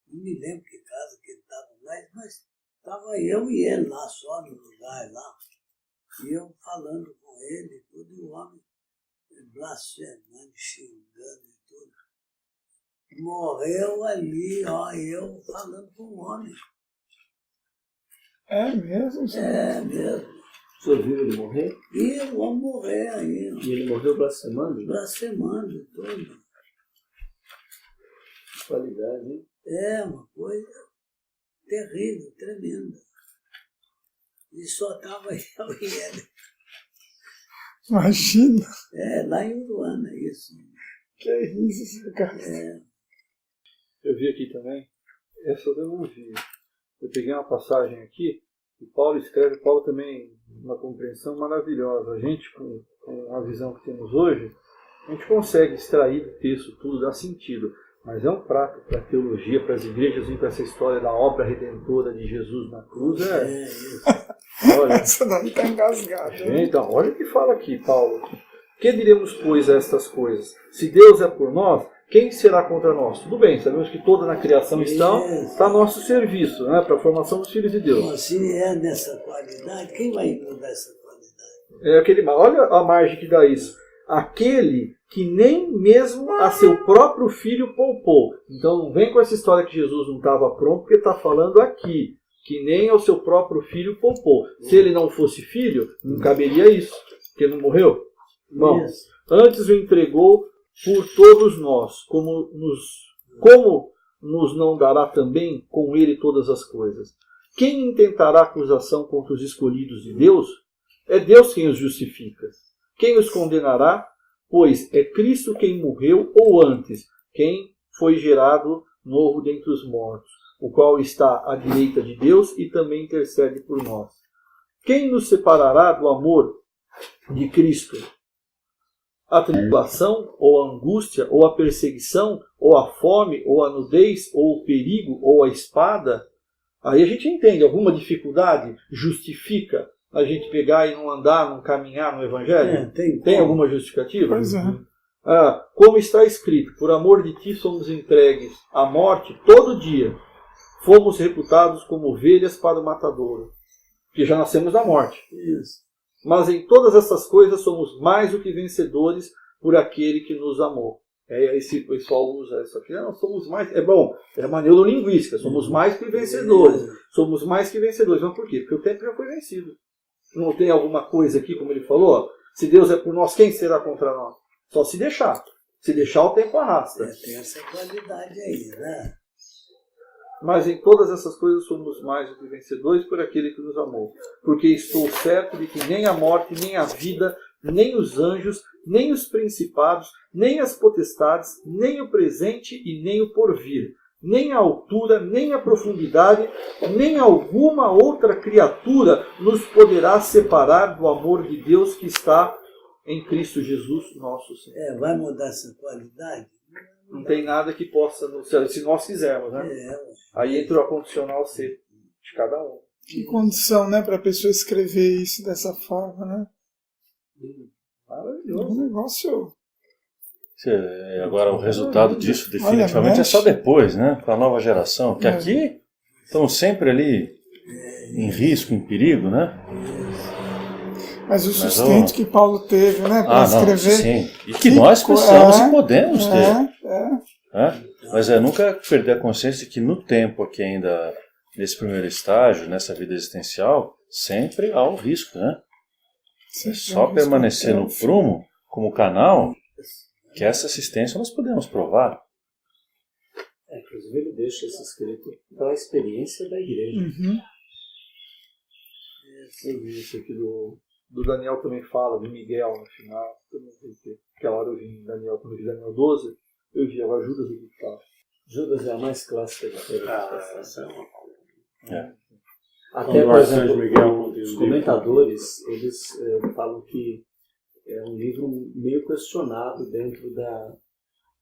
Não me lembro que casa que ele estava mais, mas estava eu e ele lá, só no lugar lá. E eu falando com ele, tudo, e o homem blasfemando, xingando e tudo. Morreu ali, ó, eu falando com o homem. É mesmo? É mesmo. O senhor viu ele morrer? E vão morrer aí, E ele morreu blasfemando? blasfemando tudo. Que qualidade, hein? É uma coisa terrível, tremenda. E só estava eu e ele. Imagina. Lá em Uruana, isso. Que é isso, cara. Eu vi aqui também, essa eu não vi. Eu peguei uma passagem aqui, e Paulo escreve, Paulo também, uma compreensão maravilhosa. A gente, com a visão que temos hoje, a gente consegue extrair do texto tudo, dá sentido. Mas é um prato para a teologia, para as igrejas, vir com essa história da obra redentora de Jesus na cruz. Olha, Essa daí tá engasgada. então, olha o que fala aqui, Paulo. Que diremos, pois, a estas coisas? Se Deus é por nós, quem será contra nós? Tudo bem, sabemos que toda na criação está a nosso serviço, né, para a formação dos filhos de Deus. Bom, se é nessa qualidade, quem vai mudar essa qualidade? É aquele, olha a margem que dá isso. Aquele que nem mesmo a seu próprio filho poupou. Então não vem com essa história que Jesus não estava pronto, porque está falando aqui que nem ao seu próprio filho poupou. Se ele não fosse filho, não caberia isso, porque não morreu. Bom, antes o entregou por todos nós, como nos não dará também com ele todas as coisas. Quem intentará acusação contra os escolhidos de Deus? É Deus quem os justifica. Quem os condenará? Pois é Cristo quem morreu, ou antes, quem foi gerado novo dentre os mortos, o qual está à direita de Deus e também intercede por nós. Quem nos separará do amor de Cristo? A tribulação, ou a angústia, ou a perseguição, ou a fome, ou a nudez, ou o perigo, ou a espada? Aí a gente entende, alguma dificuldade justifica a gente pegar e não andar, não caminhar no Evangelho? Tem alguma justificativa? Pois é. Como está escrito, por amor de ti somos entregues à morte todo dia. Fomos reputados como ovelhas para o matadouro, que já nascemos da morte. Isso. Mas em todas essas coisas somos mais do que vencedores por aquele que nos amou. Esse pessoal usa isso aqui. Não, somos mais. É bom, é uma neurolinguística. Somos mais que vencedores. Somos mais que vencedores. Mas por quê? Porque o tempo já foi vencido. Não tem alguma coisa aqui, como ele falou? Se Deus é por nós, quem será contra nós? Só se deixar. Se deixar, o tempo arrasta. Tem essa qualidade aí, né? Mas em todas essas coisas somos mais do que vencedores por aquele que nos amou. Porque estou certo de que nem a morte, nem a vida, nem os anjos, nem os principados, nem as potestades, nem o presente e nem o porvir, nem a altura, nem a profundidade, nem alguma outra criatura nos poderá separar do amor de Deus que está em Cristo Jesus, nosso Senhor. Vai mudar essa qualidade? Não tem nada que possa, se nós quisermos, né? Aí entra o condicional ser de cada um. Que condição, né, para a pessoa escrever isso dessa forma, né? Maravilhoso. Um negócio. Agora o resultado disso definitivamente é só depois, né? Com a nova geração. Que aqui estão sempre ali em risco, em perigo, né? Mas o sustento que Paulo teve, né, para escrever. Sim. E que nós precisamos e podemos ter. Mas é nunca perder a consciência de que no tempo aqui ainda, nesse primeiro estágio, nessa vida existencial, sempre há o risco, né? É só permanecer no prumo, como canal, que essa assistência nós podemos provar. Inclusive ele deixa isso escrito da experiência da igreja. Uhum. Eu vi isso aqui do Daniel também fala, do Miguel no final. Aquela hora eu vi em Daniel, quando eu vi Daniel 12, eu vi agora Judas e Gustavo. Judas é a mais clássica da teoria. Até, por exemplo, os comentadores, eles falam que é um livro meio questionado dentro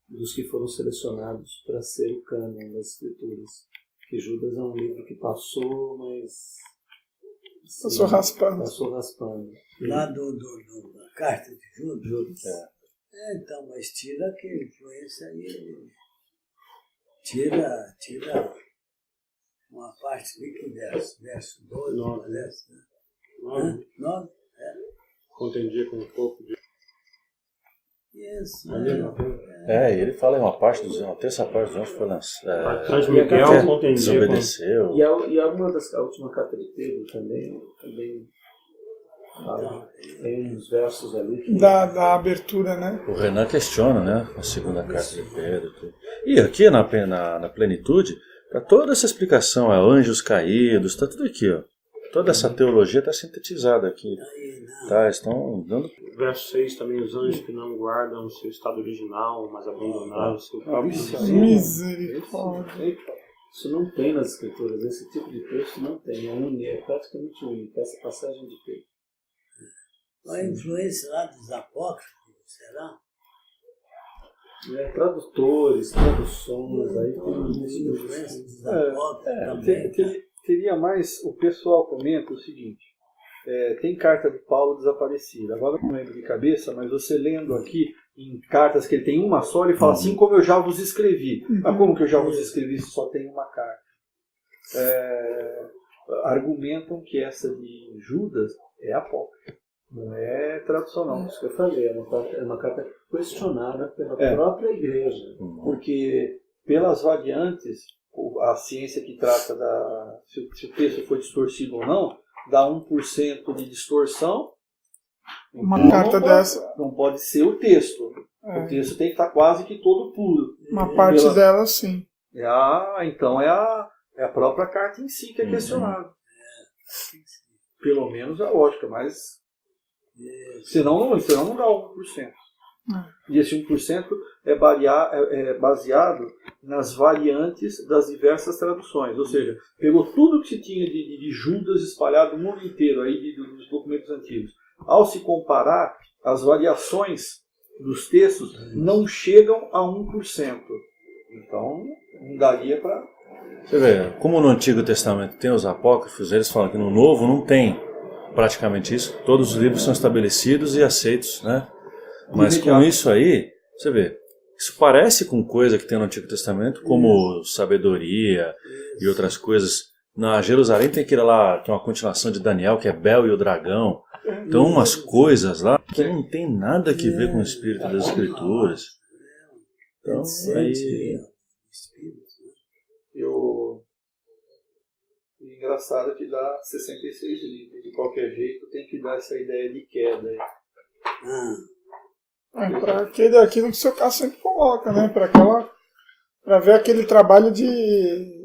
dos que foram selecionados para ser o cânon das escrituras. Que Judas é um livro que passou, mas... Passou raspando. Passou raspando. Lá da carta de Judas? Então, mas tira aquela influência aí. Tira uma parte do verso 12, parece, né? 9? Contendia com um pouco de... Isso. Ele fala em uma terça parte dos anjos foi lançada. Atrás de Miguel contendia. Desobedeceu. E a última carta de Pedro também Fala, tem uns versos ali que... Da abertura, né? O Renan questiona, né? A segunda carta de Pedro. E aqui na plenitude, tá toda essa explicação, anjos caídos, tá tudo aqui, ó. Toda essa teologia está sintetizada aqui. Tá, estão dando... Verso 6 também, os anjos que não guardam o seu estado original, mas abandonaram o seu Misericórdia. Isso não tem nas escrituras, esse tipo de texto não tem, é praticamente único, essa passagem de Pedro. A influência lá dos apócrifos, será? Tradutores, traduções, aí tem Influência dos apócrifos também. Teria mais, o pessoal comenta o seguinte, tem carta de Paulo desaparecida, agora eu não lembro de cabeça, mas você lendo aqui em cartas que ele tem uma só, ele fala assim como eu já vos escrevi. Mas como que eu já vos escrevi se só tem uma carta? Argumentam que essa de Judas é apócrifa, não é tradução não. Isso que eu falei, é uma carta questionada pela própria igreja. Porque pelas variantes, a ciência que trata se o texto foi distorcido ou não, dá 1% de distorção. Uma Então, carta dessa. não pode ser o texto. O texto tem que estar quase que todo puro. Uma parte dela, sim. Então é a própria carta em si que é questionada. Pelo menos a lógica, mas senão não dá 1%. E esse 1% é baseado nas variantes das diversas traduções. Ou seja, pegou tudo que se tinha de Judas espalhado no mundo inteiro, aí dos documentos antigos. Ao se comparar, as variações dos textos não chegam a 1%. Então, não daria para... Você vê, como no Antigo Testamento tem os apócrifos, eles falam que no Novo não tem praticamente isso. Todos os livros são estabelecidos e aceitos, né? Mas com isso aí, você vê, isso parece com coisa que tem no Antigo Testamento, como sabedoria e outras coisas. Na Jerusalém tem aquilo lá, que é uma continuação de Daniel, que é Bel e o Dragão. Então umas coisas lá que não tem nada que ver com o espírito das Escrituras. Então, aí... O engraçado é que dá 66 livros. De qualquer jeito, tem que dar essa ideia de queda aí. Para aquilo que o seu Cássio sempre coloca, né? Para ver aquele trabalho de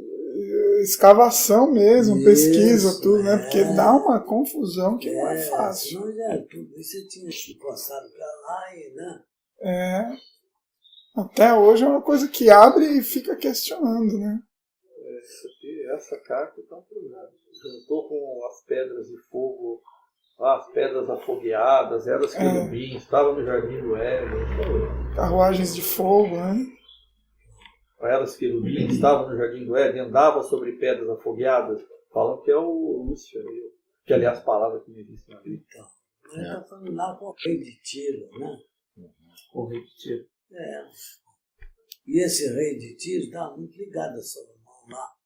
escavação mesmo, pesquisa, tudo, né? Porque dá uma confusão que não é fácil. Não é tudo. Você tinha passado para lá e, né? Até hoje é uma coisa que abre e fica questionando, né? Essa carta está um problema. Juntou com as pedras de fogo, as pedras afogueadas, eram os querubins, estava no Jardim do Éden. Carruagens de fogo, né? Elas querubins estavam no Jardim do Éden, andavam sobre pedras afogueadas. Falam que é o Lúcifer, que aliás palavra que não existe na Bíblia. Então, ele está falando lá com o rei de Tiro, né? Com o rei de Tiro. E esse rei de Tiro está muito ligado a Salomão lá.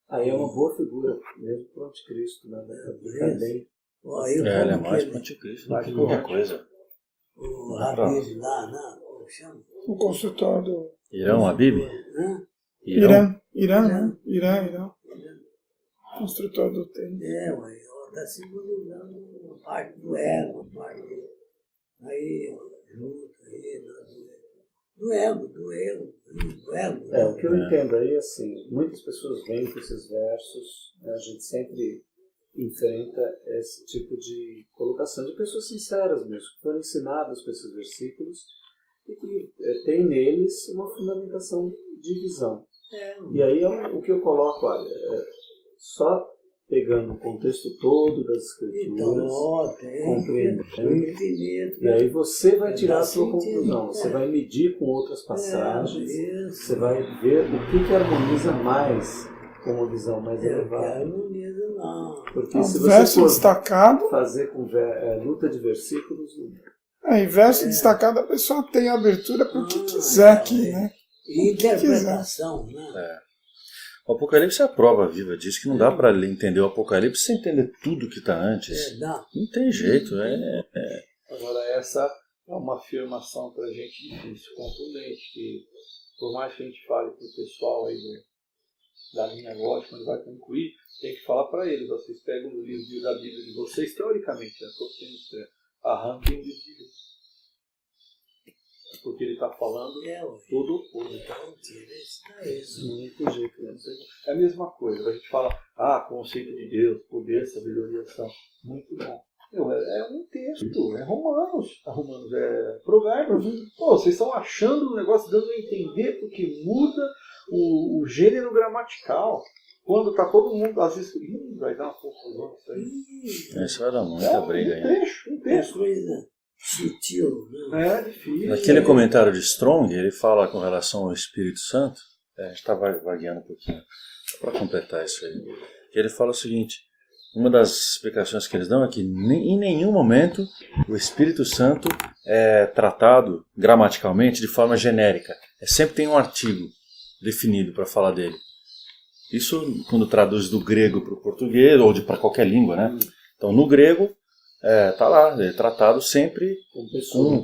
Aí é uma boa figura, mesmo para o anticristo, né? Também. Ele é mais para o anticristo do que qualquer coisa. O Rabi lá, né? Como chama? O construtor do... Irão, Habib? Irã, né? Irã. Construtor do templo. Está simbolizando parte do ego, parte aí, junto aí, do ego. O que eu entendo aí, assim, muitas pessoas vêm com esses versos, né, a gente sempre enfrenta esse tipo de colocação de pessoas sinceras mesmo, que foram ensinadas com esses versículos e que tem neles uma fundamentação de visão. E aí o que eu coloco, olha, só pegando o contexto todo das escrituras, compreendendo, e aí você vai tirar a sua conclusão, você vai medir com outras passagens, você vai ver o que harmoniza mais com uma visão mais elevada. Porque se você for destacado, fazer com luta de versículos... em verso destacado a pessoa tem abertura para o que quiser aqui, né? E interpretação, né? O Apocalipse é a prova viva disso, que não dá para entender o Apocalipse sem entender tudo que está antes. Não tem jeito. Agora, essa é uma afirmação para a gente difícil, contundente, que por mais que a gente fale para o pessoal aí da linha lógica, quando vai concluir, tem que falar para eles, vocês pegam o livro da Bíblia de vocês, teoricamente, arranquem o livro de Deus. Porque ele está falando todo o oposto. Então, tira isso daí. Muito jeito, né? É a mesma coisa. A gente fala, conceito de Deus, poder, sabedoria, ação. Muito bom. É um texto, é Romanos. Romanos é Provérbios. Pô, vocês estão achando o negócio, dando a entender porque muda o gênero gramatical. Quando está todo mundo, às vezes, vai dar uma confusão isso aí. Isso vai dar muita briga aí. Um texto. Coisa sutil, né? É difícil. Naquele comentário de Strong, ele fala com relação ao Espírito Santo, a gente está vagueando um pouquinho, só para completar isso aí. Ele fala o seguinte, uma das explicações que eles dão é que em nenhum momento o Espírito Santo é tratado gramaticalmente de forma genérica. Sempre tem um artigo definido para falar dele. Isso quando traduz do grego para o português, ou para qualquer língua, né? Então no grego, tá lá, ele é tratado sempre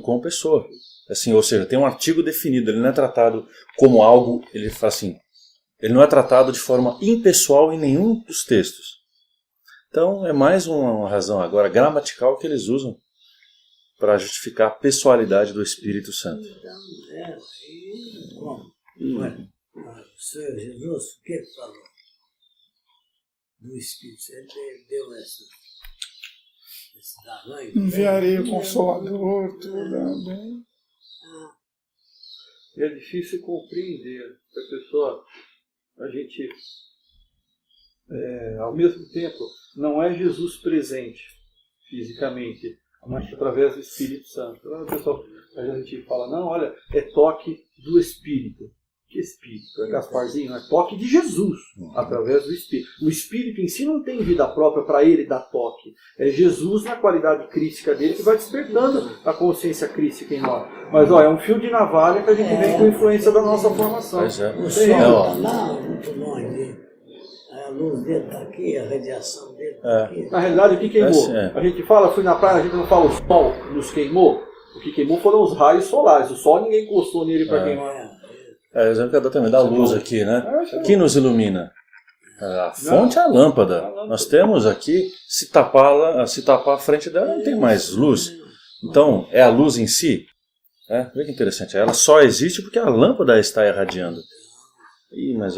com pessoa. Assim, ou seja, tem um artigo definido, ele não é tratado como algo, ele fala assim, ele não é tratado de forma impessoal em nenhum dos textos. Então é mais uma razão agora gramatical que eles usam para justificar a pessoalidade do Espírito Santo. Então, aí, como? O Senhor Jesus, o que ele falou? Do Espírito Santo, ele deu esse tamanho. Enviarei o Consolador, tudo. E é difícil compreender. A pessoa, a gente, ao mesmo tempo, não é Jesus presente fisicamente, mas através do Espírito Santo. Então, pessoal, a gente fala, não, olha, é toque do Espírito. Que Espírito? É Gasparzinho, é toque de Jesus, através do Espírito. O Espírito em si não tem vida própria para ele dar toque. É Jesus na qualidade crística dele que vai despertando a consciência crística em nós. Mas é um fio de navalha que a gente vem com influência da nossa formação. Pois é. O sol está lá, muito longe. A luz dele está aqui, a radiação dele está aqui. Na realidade, o que queimou? A gente fala, fui na praia, a gente não fala o sol nos queimou. O que queimou foram os raios solares. O sol ninguém encostou nele para queimar. É o exemplo que eu dou também da luz aqui, né? O que nos ilumina? A fonte é a lâmpada. Nós temos aqui, se tapar a frente dela, não tem mais luz. Então, é a luz em si? Vê que interessante. Ela só existe porque a lâmpada está irradiando. Mas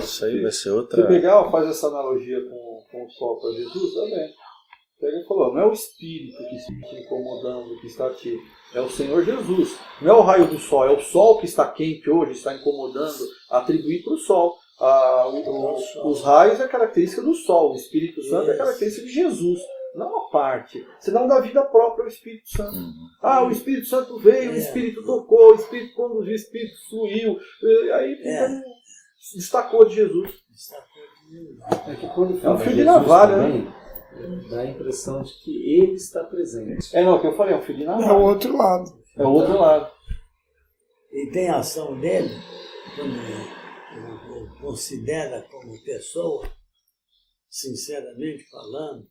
isso aí vai ser outra... Se pegar, faz essa analogia com o sol para Jesus, também. Pega e falou, não é o Espírito que está incomodando, que está aqui. É o Senhor Jesus. Não é o raio do sol, é o sol que está quente hoje, está incomodando, atribuir para o sol. Os raios é característica do sol, o Espírito Santo é característica de Jesus, não a parte. Senão dá vida própria ao Espírito Santo. O Espírito Santo veio, o Espírito tocou, o Espírito conduziu, o Espírito fluiu. Aí destacou de Jesus. É um fio de navalha, né? Dá a impressão de que ele está presente. Não, o que eu falei, é um fio de navalha. É o outro lado. É o outro lado. E tem a ação dele, quando considera como pessoa, sinceramente falando,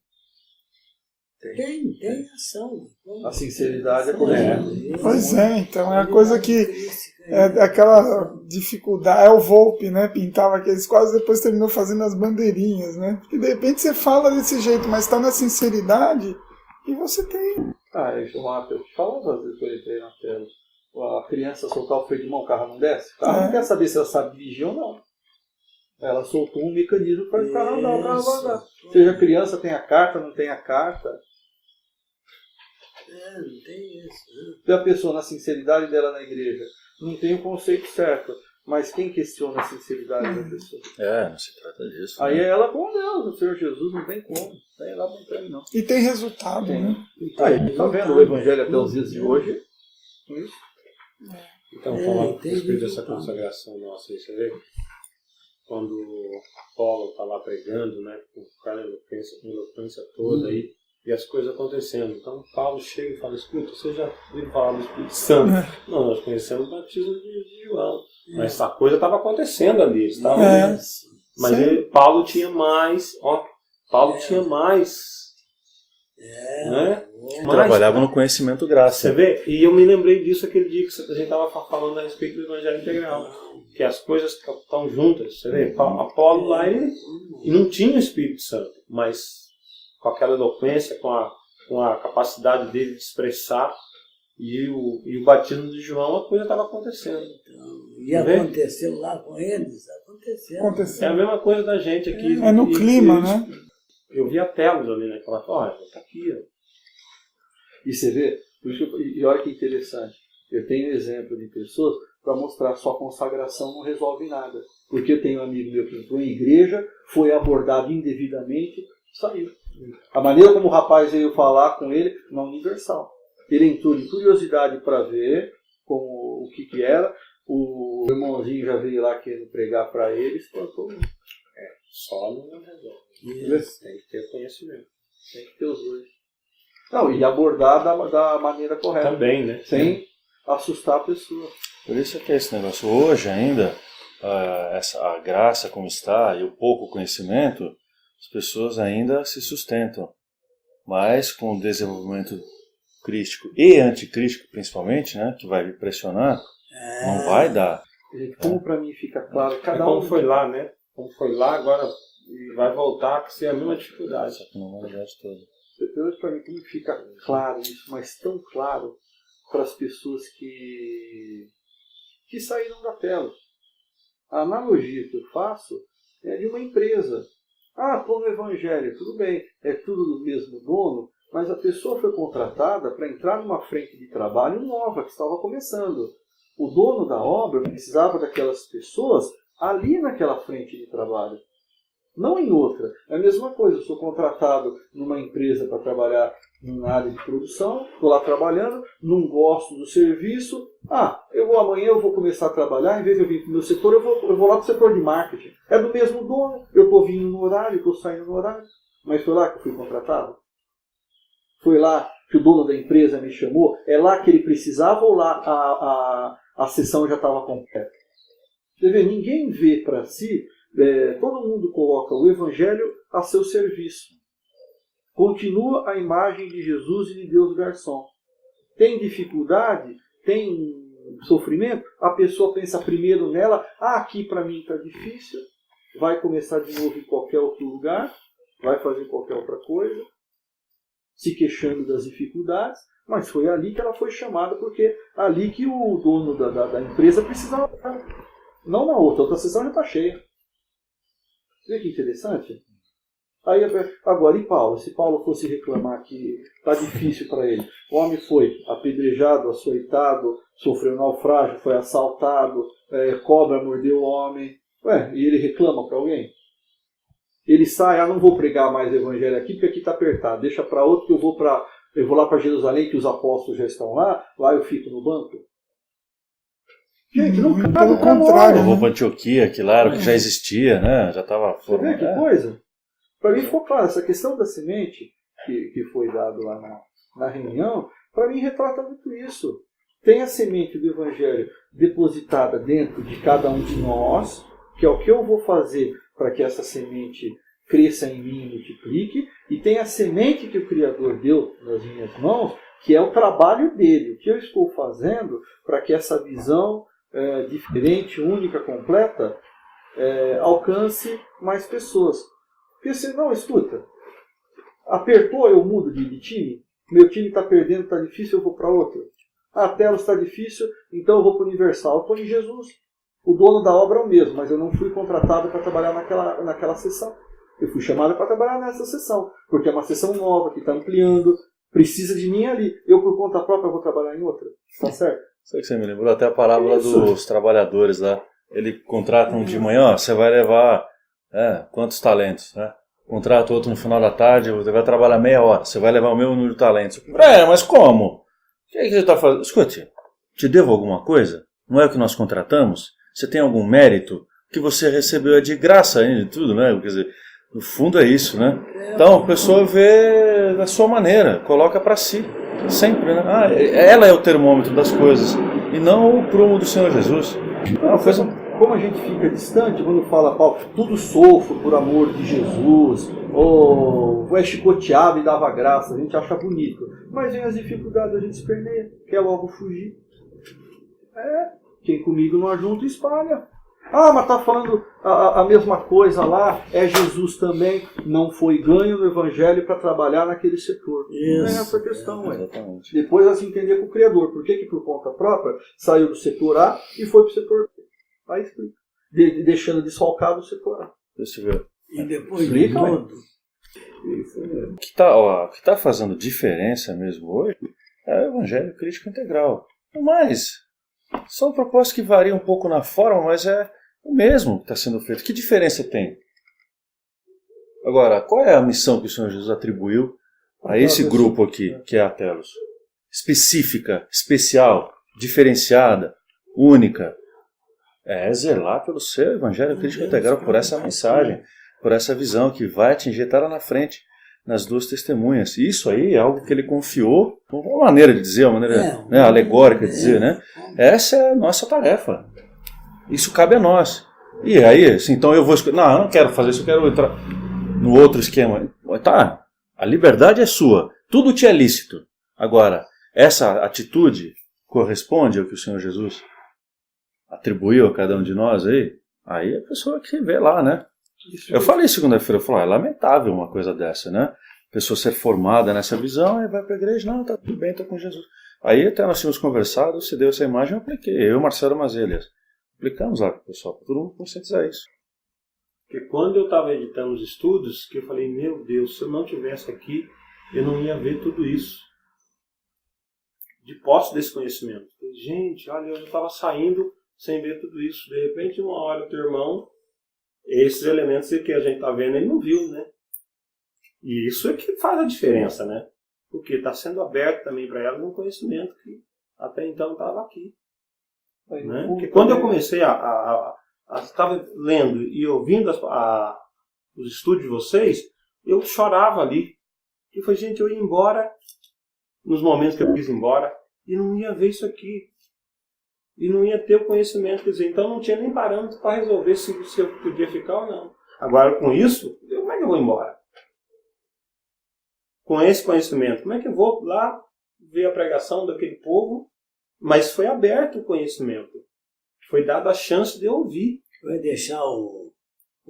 tem ação. A sinceridade é correta. Pois é, então é a coisa que é aquela dificuldade, é o Volpe, né? Pintava aqueles quadros, depois terminou fazendo as bandeirinhas, né? Porque de repente você fala desse jeito, mas está na sinceridade e você tem. Eu te falava às vezes que eu entrei na tela. A criança soltar o freio de mão, o carro não desce. O carro não quer saber se ela sabe dirigir ou não. Ela soltou um mecanismo para o carro andar, o carro vai andar. Seja criança, tem a carta, não tem a carta. Não tem isso. Tem a pessoa na sinceridade dela na igreja. Não tem o conceito certo. Mas quem questiona a sinceridade da pessoa? Não se trata disso. Aí é ela com Deus, o Senhor Jesus não tem como. Aí ela não tem, não. E tem resultado, né? Aí, tá vendo o Evangelho até os dias de hoje? Isso. Então, falando a respeito dessa consagração nossa, você vê? Quando Paulo está lá pregando, né, com aquela eloquência toda aí, e as coisas acontecendo. Então Paulo chega e fala, escuta, você já ouviu falar do Espírito Santo? Não, nós conhecemos o batismo de João. Mas essa coisa estava acontecendo ali. Sim. Paulo tinha mais, tinha mais Né? Trabalhava no conhecimento graça. Você vê? E eu me lembrei disso aquele dia que a gente estava falando a respeito do Evangelho Integral. Que as coisas estão juntas. Você vê? Apolo lá, ele não tinha o Espírito Santo, mas com aquela eloquência, com a capacidade dele de expressar, e o batismo de João, a coisa estava acontecendo. E aconteceu lá com eles? Aconteceu. É a mesma coisa da gente aqui. É no clima, né? Eu vi a Telos ali naquela olha, tá aqui, ó. E você vê, por isso e olha que interessante, eu tenho exemplo de pessoas para mostrar só consagração não resolve nada. Porque eu tenho um amigo meu que entrou em igreja, foi abordado indevidamente, saiu. A maneira como o rapaz veio falar com ele, não universal. Ele entrou de curiosidade para ver o que era, o irmãozinho já veio lá querendo pregar para ele, espantou. Só não resolve. Tem que ter conhecimento. Tem que ter os dois. Não, e abordar da maneira correta. Também, né? Sem assustar a pessoa. Por isso é que é esse negócio. Hoje ainda, a graça como está e o pouco conhecimento, as pessoas ainda se sustentam. Mas com o desenvolvimento crístico e anticrístico principalmente, né, que vai pressionar, não vai dar. Como para mim fica claro, cada como um foi lá, né? Como foi lá, agora vai voltar a ser a mesma dificuldade. Só que não vai dar de todo. Para mim como fica claro isso, mas tão claro para as pessoas que saíram da tela. A analogia que eu faço é de uma empresa. Estou no Evangelho, tudo bem, é tudo do mesmo dono, mas a pessoa foi contratada para entrar numa frente de trabalho nova, que estava começando. O dono da obra precisava daquelas pessoas ali naquela frente de trabalho, não em outra. É a mesma coisa, eu sou contratado numa empresa para trabalhar na área de produção, estou lá trabalhando, não gosto do serviço, amanhã eu vou começar a trabalhar, em vez de eu vir para o meu setor, eu vou lá para o setor de marketing. É do mesmo dono, eu estou vindo no horário, estou saindo no horário, mas foi lá que eu fui contratado? Foi lá que o dono da empresa me chamou? É lá que ele precisava ou lá a sessão já estava completa? Você vê, ninguém vê para si, todo mundo coloca o Evangelho a seu serviço. Continua a imagem de Jesus e de Deus garçom. Tem dificuldade, tem sofrimento, a pessoa pensa primeiro nela, aqui para mim está difícil, vai começar de novo em qualquer outro lugar, vai fazer qualquer outra coisa, se queixando das dificuldades, mas foi ali que ela foi chamada, porque ali que o dono da empresa precisava, não na outra sessão já está cheia. Vê que interessante? Aí, agora, e Paulo? Se Paulo fosse reclamar que está difícil para ele, o homem foi apedrejado, açoitado, sofreu naufrágio, foi assaltado, cobra mordeu o homem, e ele reclama para alguém? Ele sai, não vou pregar mais o evangelho aqui, porque aqui está apertado, deixa para outro que eu vou lá para Jerusalém, que os apóstolos já estão lá eu fico no banco. Gente, não pelo contrário. Eu vou para Antioquia, que já existia, né? Já estava formado. Você vê que coisa? Para mim ficou claro, essa questão da semente que foi dado lá na reunião, para mim retrata muito isso. Tem a semente do Evangelho depositada dentro de cada um de nós, que é o que eu vou fazer para que essa semente cresça em mim e multiplique, e tem a semente que o Criador deu nas minhas mãos, que é o trabalho dele, o que eu estou fazendo para que essa visão diferente, única, completa, alcance mais pessoas. Porque senão, escuta, apertou, eu mudo de time, meu time está perdendo, está difícil, eu vou para outro. A tela está difícil, então eu vou para o Universal, eu estou em Jesus. O dono da obra é o mesmo, mas eu não fui contratado para trabalhar naquela sessão. Eu fui chamado para trabalhar nessa sessão, porque é uma sessão nova, que está ampliando, precisa de mim ali. Eu, por conta própria, vou trabalhar em outra. Está certo? Sei que você me lembrou até a parábola dos trabalhadores lá. Ele contrata um de manhã, você vai levar quantos talentos, né? Contrata outro no final da tarde, você vai trabalhar meia hora, você vai levar o meu número de talentos. Mas como? O que é que você está fazendo? Escute, te devo alguma coisa? Não é o que nós contratamos? Você tem algum mérito? Que você recebeu de graça ainda, tudo, né? Quer dizer, no fundo é isso, né? Então a pessoa vê da sua maneira, coloca para si, sempre, né? Ela é o termômetro das coisas, e não o prumo do Senhor Jesus. É uma coisa como a gente fica distante quando fala, Paulo, tudo sofro por amor de Jesus, ou é chicoteado e dava graça, a gente acha bonito. Mas vem as dificuldades, a gente esperneia, quer logo fugir. Quem comigo não ajunta, espalha. Ah, mas está falando a mesma coisa lá, é Jesus também, não foi ganho no Evangelho para trabalhar naquele setor. Não é essa a questão. Exatamente. Depois vai se entender com o Criador. Por que por conta própria saiu do setor A e foi para o setor B? Aí explica. Deixando desfalcado o setor A. Deixa eu ver. E depois de Explica, tudo, O que está fazendo diferença mesmo hoje é o Evangelho Crítico Integral. Mas são propostas que variam um pouco na forma, mas é o mesmo que está sendo feito. Que diferença tem? Agora, qual é a missão que o Senhor Jesus atribuiu a esse grupo aqui, que é a Telos? Específica, especial, diferenciada, única. É zelar pelo seu Evangelho Crítico Integral, por essa mensagem, por essa visão que vai te injetar lá na frente, nas duas testemunhas. E isso aí é algo que ele confiou, uma maneira de dizer, uma maneira alegórica de dizer, né? Essa é a nossa tarefa. Isso cabe a nós. E aí, assim, então eu vou escolher, não, eu não quero fazer isso, eu quero entrar no outro esquema. Tá, a liberdade é sua, tudo te é lícito. Agora, essa atitude corresponde ao que o Senhor Jesus atribuiu a cada um de nós aí a pessoa que vê lá, né? Eu falei segunda-feira, eu falei, é lamentável uma coisa dessa, né? A pessoa ser formada nessa visão, aí vai para a igreja, não, tá tudo bem, tô com Jesus. Aí até nós tínhamos conversado, você deu essa imagem, eu apliquei, eu e o Marcelo Mazelhas. Aplicamos lá com o pessoal, para todo mundo conscientizar isso. Porque quando eu estava editando os estudos, que eu falei, meu Deus, se eu não tivesse aqui, eu não ia ver tudo isso. De posse desse conhecimento. Gente, olha, eu estava saindo sem ver tudo isso. De repente, uma hora o teu irmão, esses elementos que a gente está vendo, ele não viu, né? E isso é que faz a diferença, né? Porque está sendo aberto também para ela um conhecimento que até então estava aqui. Né? Porque quando eu comecei estava lendo e ouvindo os estudos de vocês, eu chorava ali. E foi, gente, eu ia embora, nos momentos que eu quis ir embora, e não ia ver isso aqui. E não ia ter o conhecimento, quer dizer, então não tinha nem parâmetro para resolver se eu podia ficar ou não. Agora, com isso, como é que eu vou embora? Com esse conhecimento, como é que eu vou lá ver a pregação daquele povo? Mas foi aberto o conhecimento. Foi dada a chance de eu ouvir. vai deixar o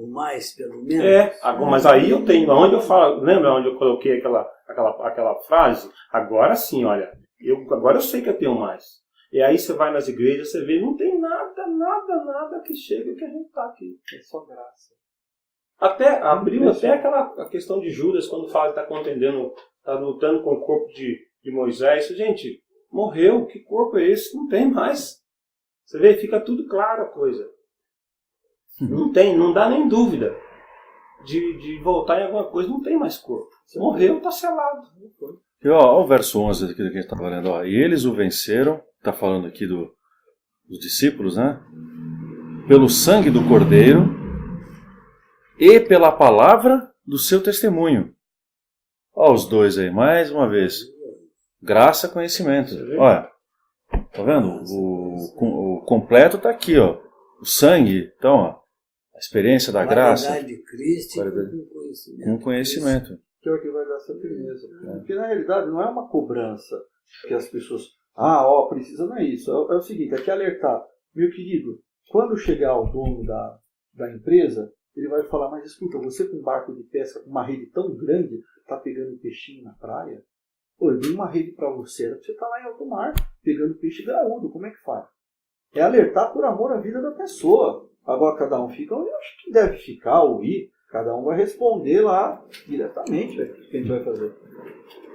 mais, pelo menos. Mas aí eu tenho, onde eu falo, lembra onde eu coloquei aquela frase? Agora sim, olha, agora eu sei que eu tenho mais. E aí você vai nas igrejas, você vê, não tem nada que chega que a gente está aqui. É só graça. Abriu até a questão de Judas, quando fala que está contendendo, está lutando com o corpo de Moisés. Gente, morreu, que corpo é esse? Não tem mais. Você vê, fica tudo claro a coisa. Não dá nem dúvida de voltar em alguma coisa, não tem mais corpo. Morreu, está selado. E ó, o verso 11 aqui que a gente está falando, ó, e eles o venceram, está falando aqui dos discípulos, né? Pelo sangue do Cordeiro e pela palavra do seu testemunho. Ó, os dois aí, mais uma vez. Graça, conhecimento. Olha, tá vendo? O completo está aqui, ó. O sangue, então, ó, a experiência da graça. De Cristo com conhecimento. Que é o que vai dar essa firmeza. Porque na realidade não é uma cobrança que as pessoas, precisa, não é isso. É o seguinte, é que alertar, meu querido, quando chegar o dono da empresa, ele vai falar, mas escuta, você com um barco de pesca, com uma rede tão grande, está pegando peixinho na praia? Pô, eu dei uma rede para você, era para você estar lá em alto mar, pegando peixe graúdo, como é que faz? É alertar por amor à vida da pessoa. Agora cada um fica onde eu acho que deve ficar ou ir. Cada um vai responder lá diretamente o que a gente vai fazer.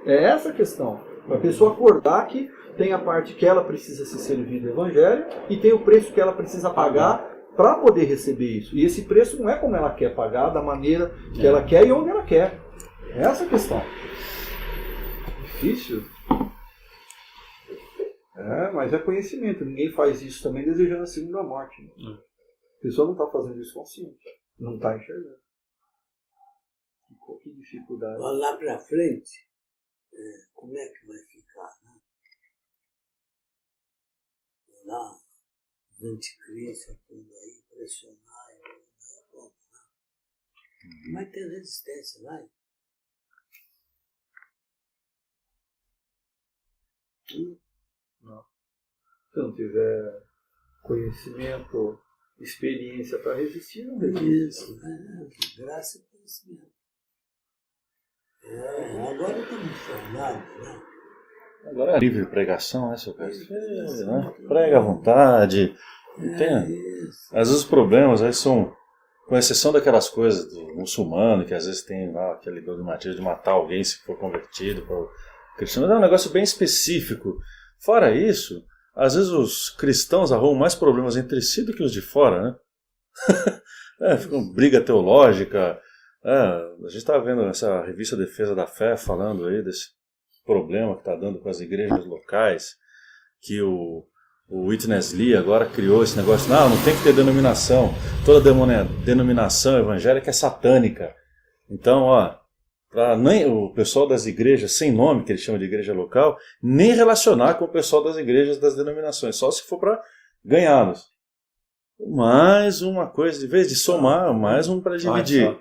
É essa a questão. Para a pessoa acordar que tem a parte que ela precisa se servir do Evangelho e tem o preço que ela precisa pagar para poder receber isso. E esse preço não é como ela quer pagar, da maneira que ela quer e onde ela quer. É essa a questão. Difícil. Mas é conhecimento. Ninguém faz isso também desejando a segunda morte. A pessoa não está fazendo isso consciente. Não está enxergando. Que dificuldade. Lá para frente, como é que vai ficar? Né? Lá, anticristos, tudo aí, pressionar, mas tem resistência, vai. Não. Se não tiver conhecimento, experiência para resistir, não resiste. Isso, graça e conhecimento. Agora estamos formados, né? Agora é livre pregação, né, seu Cássio? Né? Prega à vontade. Às vezes os problemas aí são, com exceção daquelas coisas do muçulmano, que às vezes tem lá aquele dogmatismo de matar alguém se for convertido para o cristianismo, é um negócio bem específico. Fora isso, às vezes os cristãos arrumam mais problemas entre si do que os de fora, né? Fica uma briga teológica. A gente estava vendo essa revista Defesa da Fé falando aí desse problema que está dando com as igrejas locais, que o Witness Lee agora criou esse negócio, não tem que ter denominação, toda denominação evangélica é satânica. Então, para nem o pessoal das igrejas sem nome, que eles chamam de igreja local, nem relacionar com o pessoal das igrejas das denominações, só se for para ganhá-los. Mais uma coisa, em vez de somar, mais um para dividir.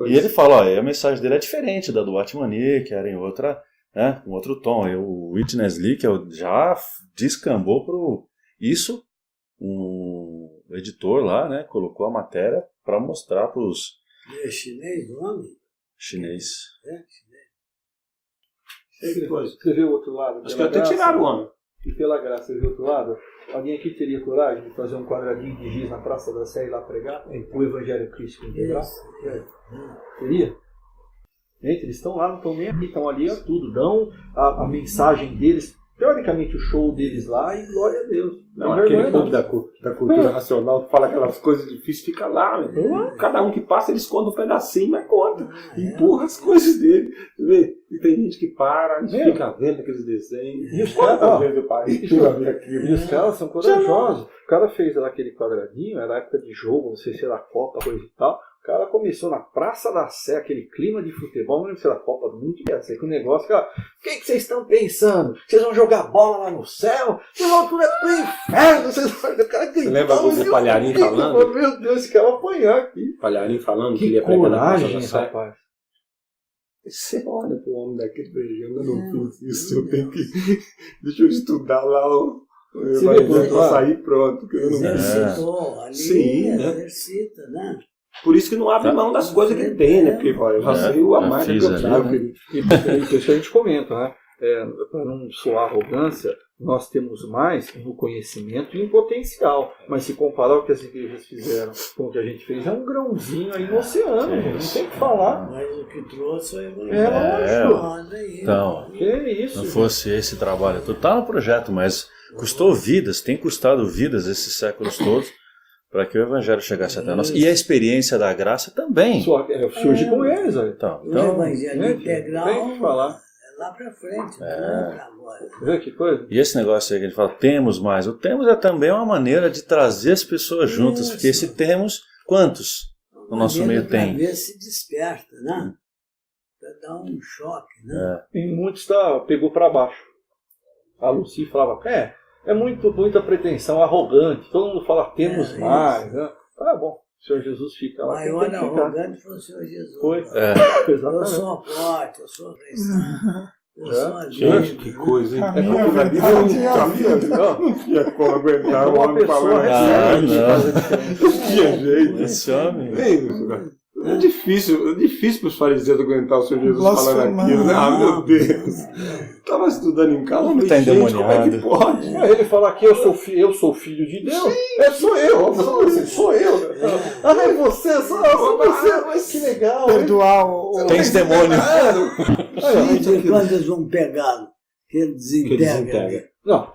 E ele fala, a mensagem dele é diferente da do Atmani, que era em outra, né, um outro tom. E o Witness Lee, que já descambou pro isso, um editor lá, né, colocou a matéria para mostrar para os... É chinês o homem? Chinês. Chinês. Você vê o outro lado? Acho que até tiraram o homem. E pela graça, você vê o outro lado? Alguém aqui teria coragem de fazer um quadradinho de giz na Praça da Sé e lá pregar? O Evangelho Cristo integral? Teria? Gente, eles estão lá, não estão nem aqui, estão ali a tudo. Dão a mensagem deles, teoricamente o show deles lá, e glória a Deus. Não, aquele povo da cultura nacional que fala aquelas coisas difíceis, fica lá. Cada um que passa, ele esconde um pedacinho, mas conta. Empurra as coisas dele. Vê? E tem gente que para, a gente fica vendo aqueles desenhos. E os caras, E os caras são corajosos. O cara fez lá aquele quadradinho, era época de jogo, não sei se era Copa, coisa e tal. O cara começou na Praça da Sé, aquele clima de futebol, não lembro se era Copa do Mundo, que era assim, que o negócio, cara, o que vocês estão pensando? Vocês vão jogar bola lá no céu? Vocês vão tudo pro inferno? O cara Você lembra do Palharim falando? Meu Deus, esse cara vai apanhar aqui. Palharim falando que Que ele ia pregar na Praça coragem, da Sé. rapaz. Você olha pro homem daquele beijão, eu não fiz isso, eu tenho que... Deixa eu estudar lá o Evangelho pra sair pronto. Que eu não... Exercitou ali, Sim, né? exercita, né? Por isso que não abre mão das coisas que ele tem, né? Porque olha, eu já sei a marca que eu trago. ali, E por isso a gente comenta, né? Para não soar arrogância, nós temos mais no conhecimento e em potencial. Mas se comparar o que as igrejas fizeram com o que a gente fez, é um grãozinho aí no oceano, gente. Não tem o que falar. Mas o que trouxe foi o Então, Que isso? não gente. fosse esse trabalho todo, tá no projeto, mas custou vidas, tem custado vidas esses séculos todos para que o Evangelho chegasse até nós. E a experiência da graça também. Surge com eles, olha. Então, O Evangelho gente, integral tem que falar. é lá pra frente, não é pra agora. Vê que coisa? e esse negócio aí que a gente fala, temos mais. O temos é também uma maneira de trazer as pessoas juntas, Isso. porque esse temos, quantos no nosso meio tem? Pra ver se desperta, né? Pra dar um choque, né? E muitos pegou para baixo. A Lucy falava, é muita pretensão, arrogante. Todo mundo fala, temos mais. Né? Tá bom, o Senhor Jesus fica O lá. maior quem tem que ficar? arrogante foi o Senhor Jesus. Foi. Eu Exatamente. sou a porta, eu sou a cristã, eu sou a Gente, que coisa, hein? Caminho, Aquilo ali verdade e a não tinha como aguentar o Uma homem pessoa falando recebe, não. faz a diferença. Não tinha jeito. Esse homem. É difícil para os fariseus aguentar o Senhor Jesus falando Blasfemar. aquilo, né? Ah, meu Deus. Estava estudando em casa, Homem mas, tá gente, como é que endemoniado. pode? Aí ele fala que eu sou filho de Deus. Sou eu. Ah, é você, sou você. Mas que legal. Perdoar o... Tem demônio. E quando eles vão pegá-lo, que ele desintegra. Não.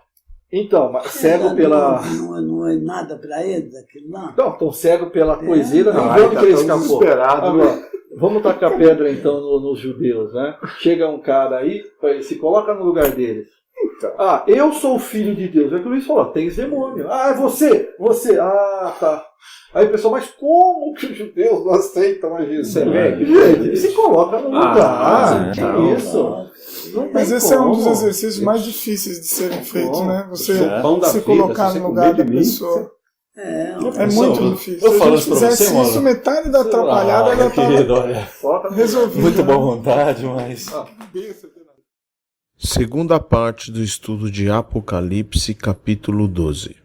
Então, mas cego pela. Não é nada pra eles aquilo lá. Não, estão cego pela coiseira, nem Ah, vê onde tá que ele tão escapou. desesperado, Agora, vamos tacar pedra então nos judeus, né? Chega um cara aí, se coloca no lugar deles. Então. Eu sou o filho de Deus. É o que o Luiz falou, tens demônio. É você. Ah, tá. Aí o pessoal, mas como que os judeus não aceitam a Jesus? Você vê? Gente, se coloca no lugar. Que não. isso? Não Mas tem esse é um dos como. exercícios mais difíceis de serem feitos, né? Você O pão da se vida, colocar se você no lugar comer da de mim, pessoa. É, É muito difícil. eu Se a falo gente isso pra fizesse você, isso, mano. metade da atrapalhada já querido, estava olha, Resolvido. muito boa vontade, mas... Segunda parte do estudo de Apocalipse, capítulo 12.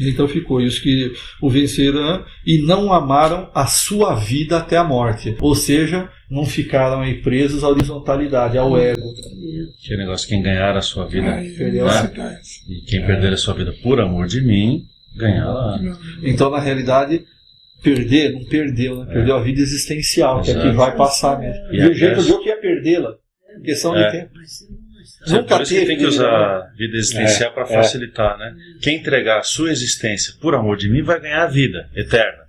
Então ficou isso que o venceram e não amaram a sua vida até a morte. Ou seja, não ficaram aí presos à horizontalidade, ao ego. Que negócio, quem ganhar a sua vida, Perdeu a né? E quem perder a sua vida por amor de mim, ganhará. Então, na realidade, perder, não perdeu, né? Perdeu a vida existencial, que é que Exato. vai passar mesmo. E E o a jeito peça- de eu que ia perdê-la. Questão de tempo. mas você não É por isso que tem que usar a vida existencial para facilitar, né? Quem entregar a sua existência por amor de mim vai ganhar a vida eterna.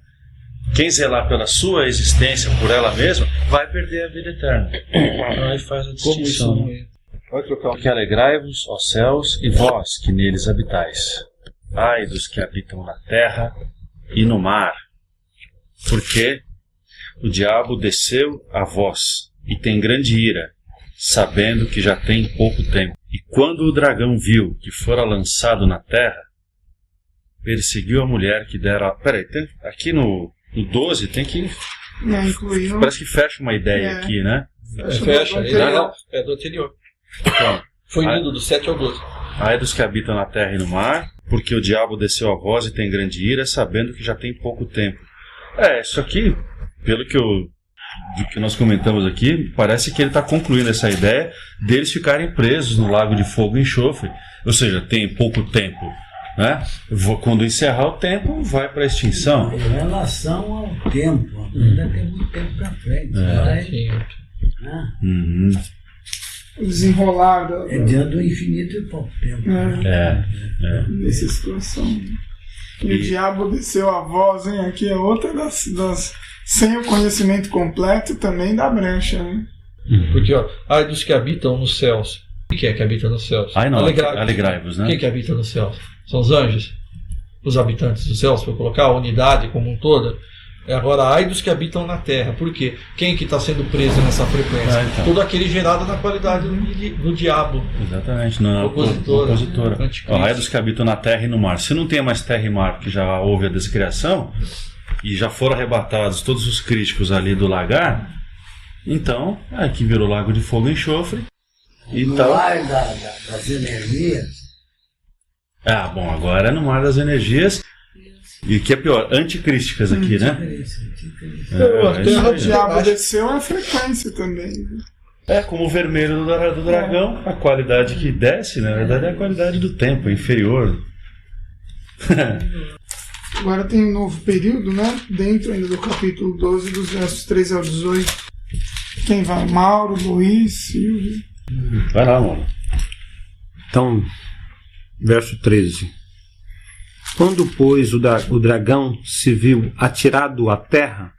Quem zelar pela sua existência por ela mesma vai perder a vida eterna. Então aí faz a Como isso distinção. não é? Vai trocar Porque alegrai-vos, ó céus, e vós que neles habitais. Ai dos que habitam na terra e no mar. Porque o diabo desceu a vós e tem grande ira, sabendo que já tem pouco tempo. E quando o dragão viu que fora lançado na terra, perseguiu a mulher que dera... Peraí, aqui no 12 tem que... Não incluiu. Parece que fecha uma ideia É. aqui, né? fecha. do Ele anterior. é do anterior. Então, Foi Ai. indo do 7 ao 12. ai dos que habitam na terra e no mar, porque o diabo desceu a vós e tem grande ira, sabendo que já tem pouco tempo. Isso aqui, pelo que do que nós comentamos aqui, parece que ele está concluindo essa ideia deles ficarem presos no lago de fogo e enxofre. Ou seja, tem pouco tempo, né? Quando encerrar o tempo, vai para a extinção. Em relação ao tempo, ainda tem muito tempo para frente. Né? Uhum. O desenrolar É diante do infinito e pouco tempo. dessa situação. E o diabo desceu a voz, hein? Aqui é outra das sem o conhecimento completo também dá brecha, né? Porque, ó, ai dos que habitam nos céus. O que é que habita nos céus? Ai não, Alegrai-vos. alegrai-vos, né? Quem que habita nos céus? São os anjos? Os habitantes dos céus, para colocar a unidade como um todo. Agora, ai dos que habitam na terra. Por quê? Quem que está sendo preso nessa frequência? Então. Todo aquele gerado na qualidade do diabo. Exatamente, não. Opositora. Ó, ai dos que habitam na terra e no mar. Se não tem mais terra e mar, porque já houve a descriação, e já foram arrebatados todos os críticos ali do lagar, então, aqui virou lago de fogo e enxofre. E No tal. ar das energias, Bom, agora é no mar das energias. E o que é pior, anticrísticas aqui, né? O diabo desceu é a frequência também. Como o vermelho do dragão, a qualidade que desce, na verdade, é a qualidade do tempo, é inferior. Agora tem um novo período, né? Dentro ainda do capítulo 12, dos versos 13 ao 18. Quem vai? Mauro, Luiz, Silvio. Vai lá, mano. Então, verso 13. Quando, pois, o dragão se viu atirado à terra,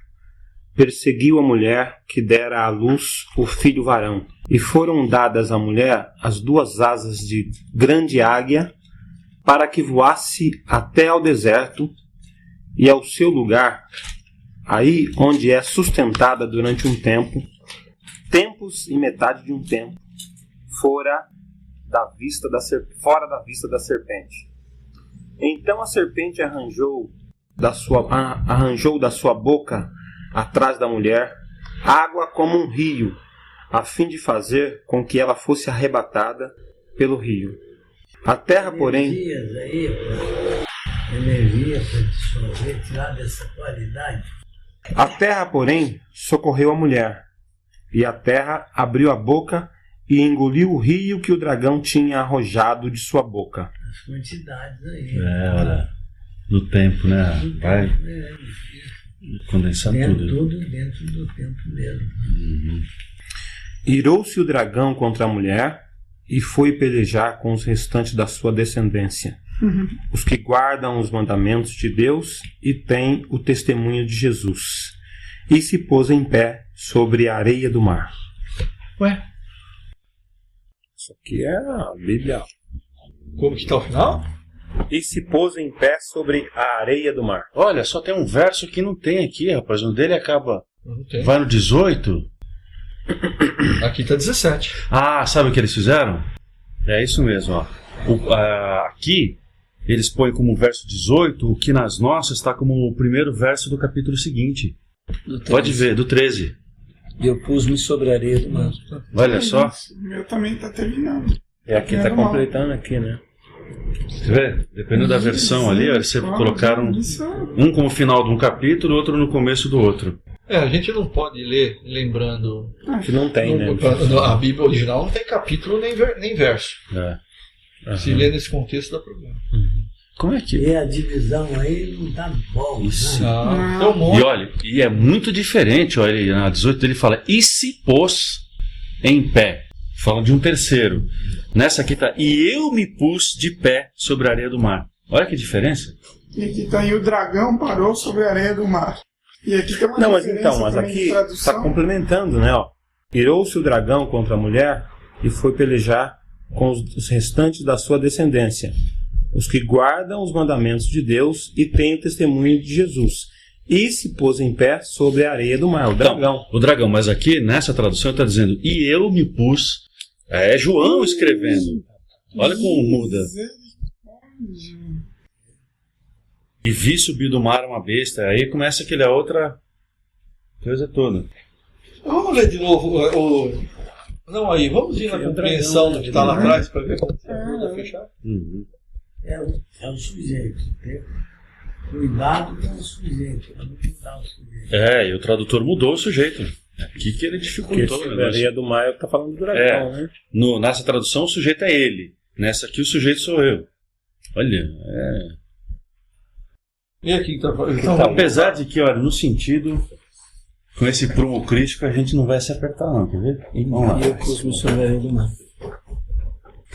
perseguiu a mulher que dera à luz o filho varão. E foram dadas à mulher as duas asas de grande águia, para que voasse até ao deserto e ao seu lugar, aí onde é sustentada durante um tempo, tempos e metade de um tempo, fora da vista da serpente. Então a serpente arranjou da sua boca, atrás da mulher, água como um rio, a fim de fazer com que ela fosse arrebatada pelo rio. A terra, porém, energias aí, energia para dissolver, tirar dessa qualidade. a terra, porém, socorreu a mulher, e a terra abriu a boca e engoliu o rio que o dragão tinha arrojado de sua boca. As quantidades aí. Olha, do tempo, né? Vai condensar tudo. Tudo dentro do tempo mesmo. Irou-se o dragão contra a mulher e foi pelejar com os restantes da sua descendência, os que guardam os mandamentos de Deus e têm o testemunho de Jesus, e se pôs em pé sobre a areia do mar. Isso aqui é a Bíblia. Como que está o final? e se pôs em pé sobre a areia do mar. Olha, só tem um verso que não tem aqui, rapaz. O dele acaba... Não tem. Vai no 18. Aqui tá 17. Ah, sabe o que eles fizeram? É isso mesmo, ó. Aqui, eles põem como verso 18, o que nas nossas está como o primeiro verso do capítulo seguinte. Pode ver, do 13. E eu pus-me sobre a areia do mar. Olha só. O meu também está terminando. E aqui está completando aqui, né? Você vê? Dependendo da versão ali, ó, eles colocaram um como final de um capítulo, outro no começo do outro. A gente não pode ler lembrando... Que não tem, né? A Bíblia original não tem capítulo nem verso. Uhum. Se ler nesse contexto dá problema. Como é que... E a divisão aí não tá bom, Isso. né? Tem um monte. E olha, e é muito diferente, olha, ele, na 18 ele fala, e se pôs em pé. Fala de um terceiro. Nessa aqui tá, e eu me pus de pé sobre a areia do mar. Olha que diferença. E aqui está aí o dragão parou sobre a areia do mar. E aqui tem uma Não, mas diferença então, mas também aqui de tradução. está complementando, né? Ó. Irou-se o dragão contra a mulher e foi pelejar com os restantes da sua descendência, os que guardam os mandamentos de Deus e têm o testemunho de Jesus. E se pôs em pé sobre a areia do mar, o dragão. Então, o dragão, mas aqui nessa tradução está dizendo, e eu me pus. É João escrevendo. Olha como muda. E vi subir do mar uma besta. Aí começa aquela outra coisa toda. Vamos ler de novo Não, aí, vamos ir na compreensão do que está lá atrás para ver como vai fechar. Uhum. É o sujeito. Cuidado com o sujeito. Não mudar o sujeito. E o tradutor mudou o sujeito. Aqui que ele Porque dificultou o sobre a negócio. areia do mar está falando do dragão, né? Nessa tradução o sujeito é ele. Nessa aqui o sujeito sou eu. Olha, E aqui tá, apesar de que, olha, no sentido, com esse prumo crítico a gente não vai se apertar não, quer ver? Vamos lá. E eu pus-me sobre a areia do mar.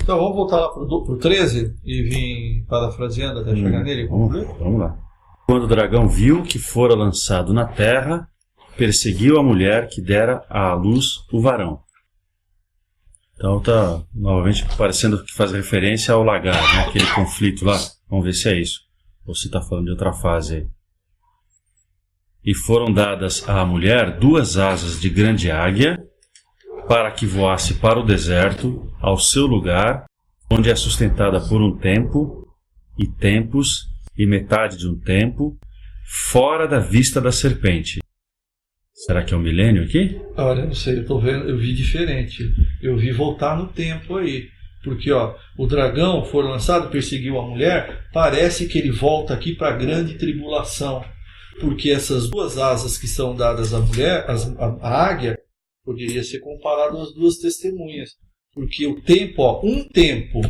Então vamos voltar lá pro 13 e vir parafraseando até chegar nele. Vamos lá. Quando o dragão viu que fora lançado na terra, perseguiu a mulher que dera à luz o varão. Então está novamente parecendo que faz referência ao lagar, né? Aquele conflito lá. Vamos ver se é isso. Ou se está falando de outra fase aí. E foram dadas à mulher 2 asas de grande águia, para que voasse para o deserto, ao seu lugar, onde é sustentada por um tempo, e tempos, e metade de um tempo, fora da vista da serpente. Será que é o milênio aqui? Olha, não sei, eu vi diferente. Eu vi voltar no tempo aí. Porque o dragão foi lançado, perseguiu a mulher, parece que ele volta aqui para a grande tribulação. Porque essas 2 asas que são dadas à mulher, a águia, poderia ser comparado às 2 testemunhas. Porque o tempo, um tempo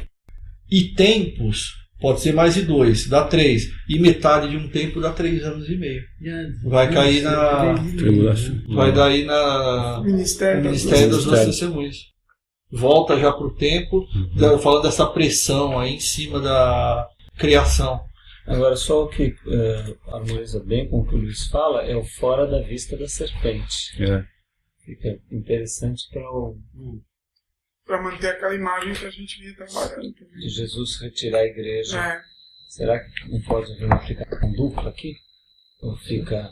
e tempos, pode ser mais de 2, dá 3. E metade de um tempo dá 3 anos e meio. Vai cair na Tribulação. Vai daí na Ministério das Ministério das 2 Ministério. Testemunhas. Volta já para o tempo, falando dessa pressão aí em cima da criação. Agora, só o que harmoniza bem com o que o Luiz fala é o fora da vista da serpente. Fica interessante para manter aquela imagem que a gente vinha trabalhando. de Jesus retirar a igreja. É. Será que não pode haver uma aplicação dupla aqui? Ou fica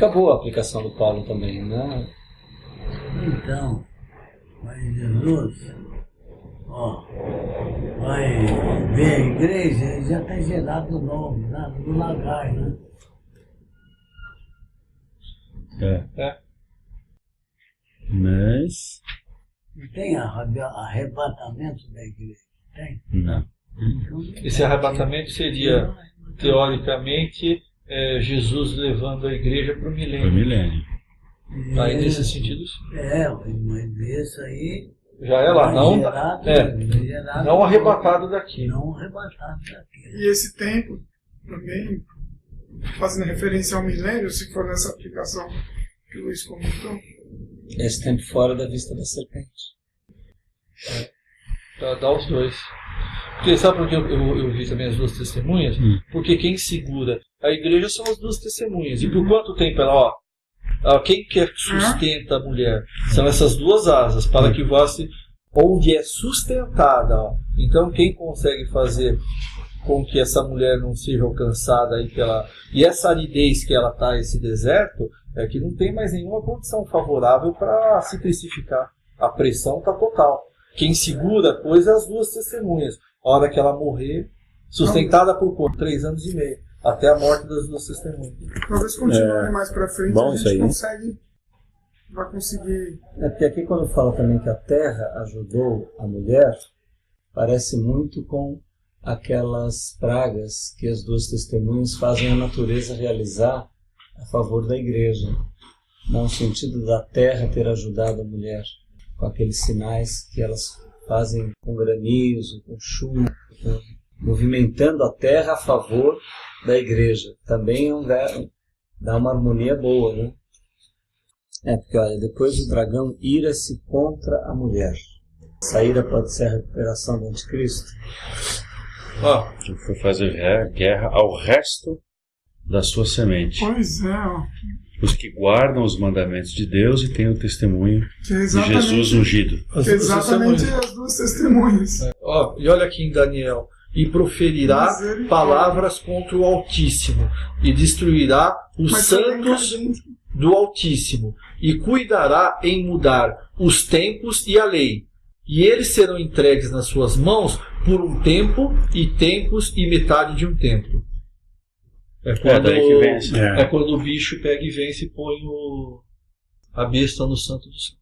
boa a aplicação do Paulo também, né? Então, mas Jesus, vai ver a igreja, ele já está gerado do novo, né? Do lagar, né? Mas... Não tem arrebatamento da igreja? Tem? Não. Esse arrebatamento seria, teoricamente, Jesus levando a igreja para o Foi milênio. milênio. Aí nesse sentido, sim. Mas isso aí... Já é lá, não, gerado, não arrebatado daqui. Não arrebatado daqui. E esse tempo, também, fazendo referência ao milênio, se for nessa aplicação que o Luiz comentou. Esse tempo fora da vista da serpente. Dá os 2. Porque sabe por que eu vi também as 2 testemunhas? Porque quem segura a igreja são as 2 testemunhas. E por quanto tempo ela, quem que sustenta a mulher? São essas 2 asas, para que voasse onde é sustentada. Ó. Então, quem consegue fazer com que essa mulher não seja alcançada aí e essa aridez que ela está, esse deserto, é que não tem mais nenhuma condição favorável para se crucificar. A pressão está total. Quem segura a coisa é as duas testemunhas. A hora que ela morrer, sustentada por quanto? 3 anos e meio. Até a morte das duas testemunhas. Talvez continue mais pra frente, bom a isso gente aí, vai conseguir... Porque aqui quando fala também que a terra ajudou a mulher, parece muito com aquelas pragas que as duas testemunhas fazem a natureza realizar a favor da igreja. Não no sentido da terra ter ajudado a mulher, com aqueles sinais que elas fazem com granizo, com chuva, movimentando a terra a favor da igreja. Também dá uma harmonia boa, né? Porque olha, depois o dragão ira-se contra a mulher. Essa ira pode ser a recuperação do anticristo? Que foi fazer guerra ao resto da sua semente. Pois é, ó. Os que guardam os mandamentos de Deus e têm o testemunho Que é de exatamente, Jesus ungido. exatamente as duas testemunhas. E olha aqui em Daniel. E proferirá palavras contra o Altíssimo, e destruirá os santos do Altíssimo, e cuidará em mudar os tempos e a lei. E eles serão entregues nas suas mãos por um tempo, e tempos, e metade de um tempo. Daí que vence. É quando o bicho pega e vence e põe a besta no santo do céu.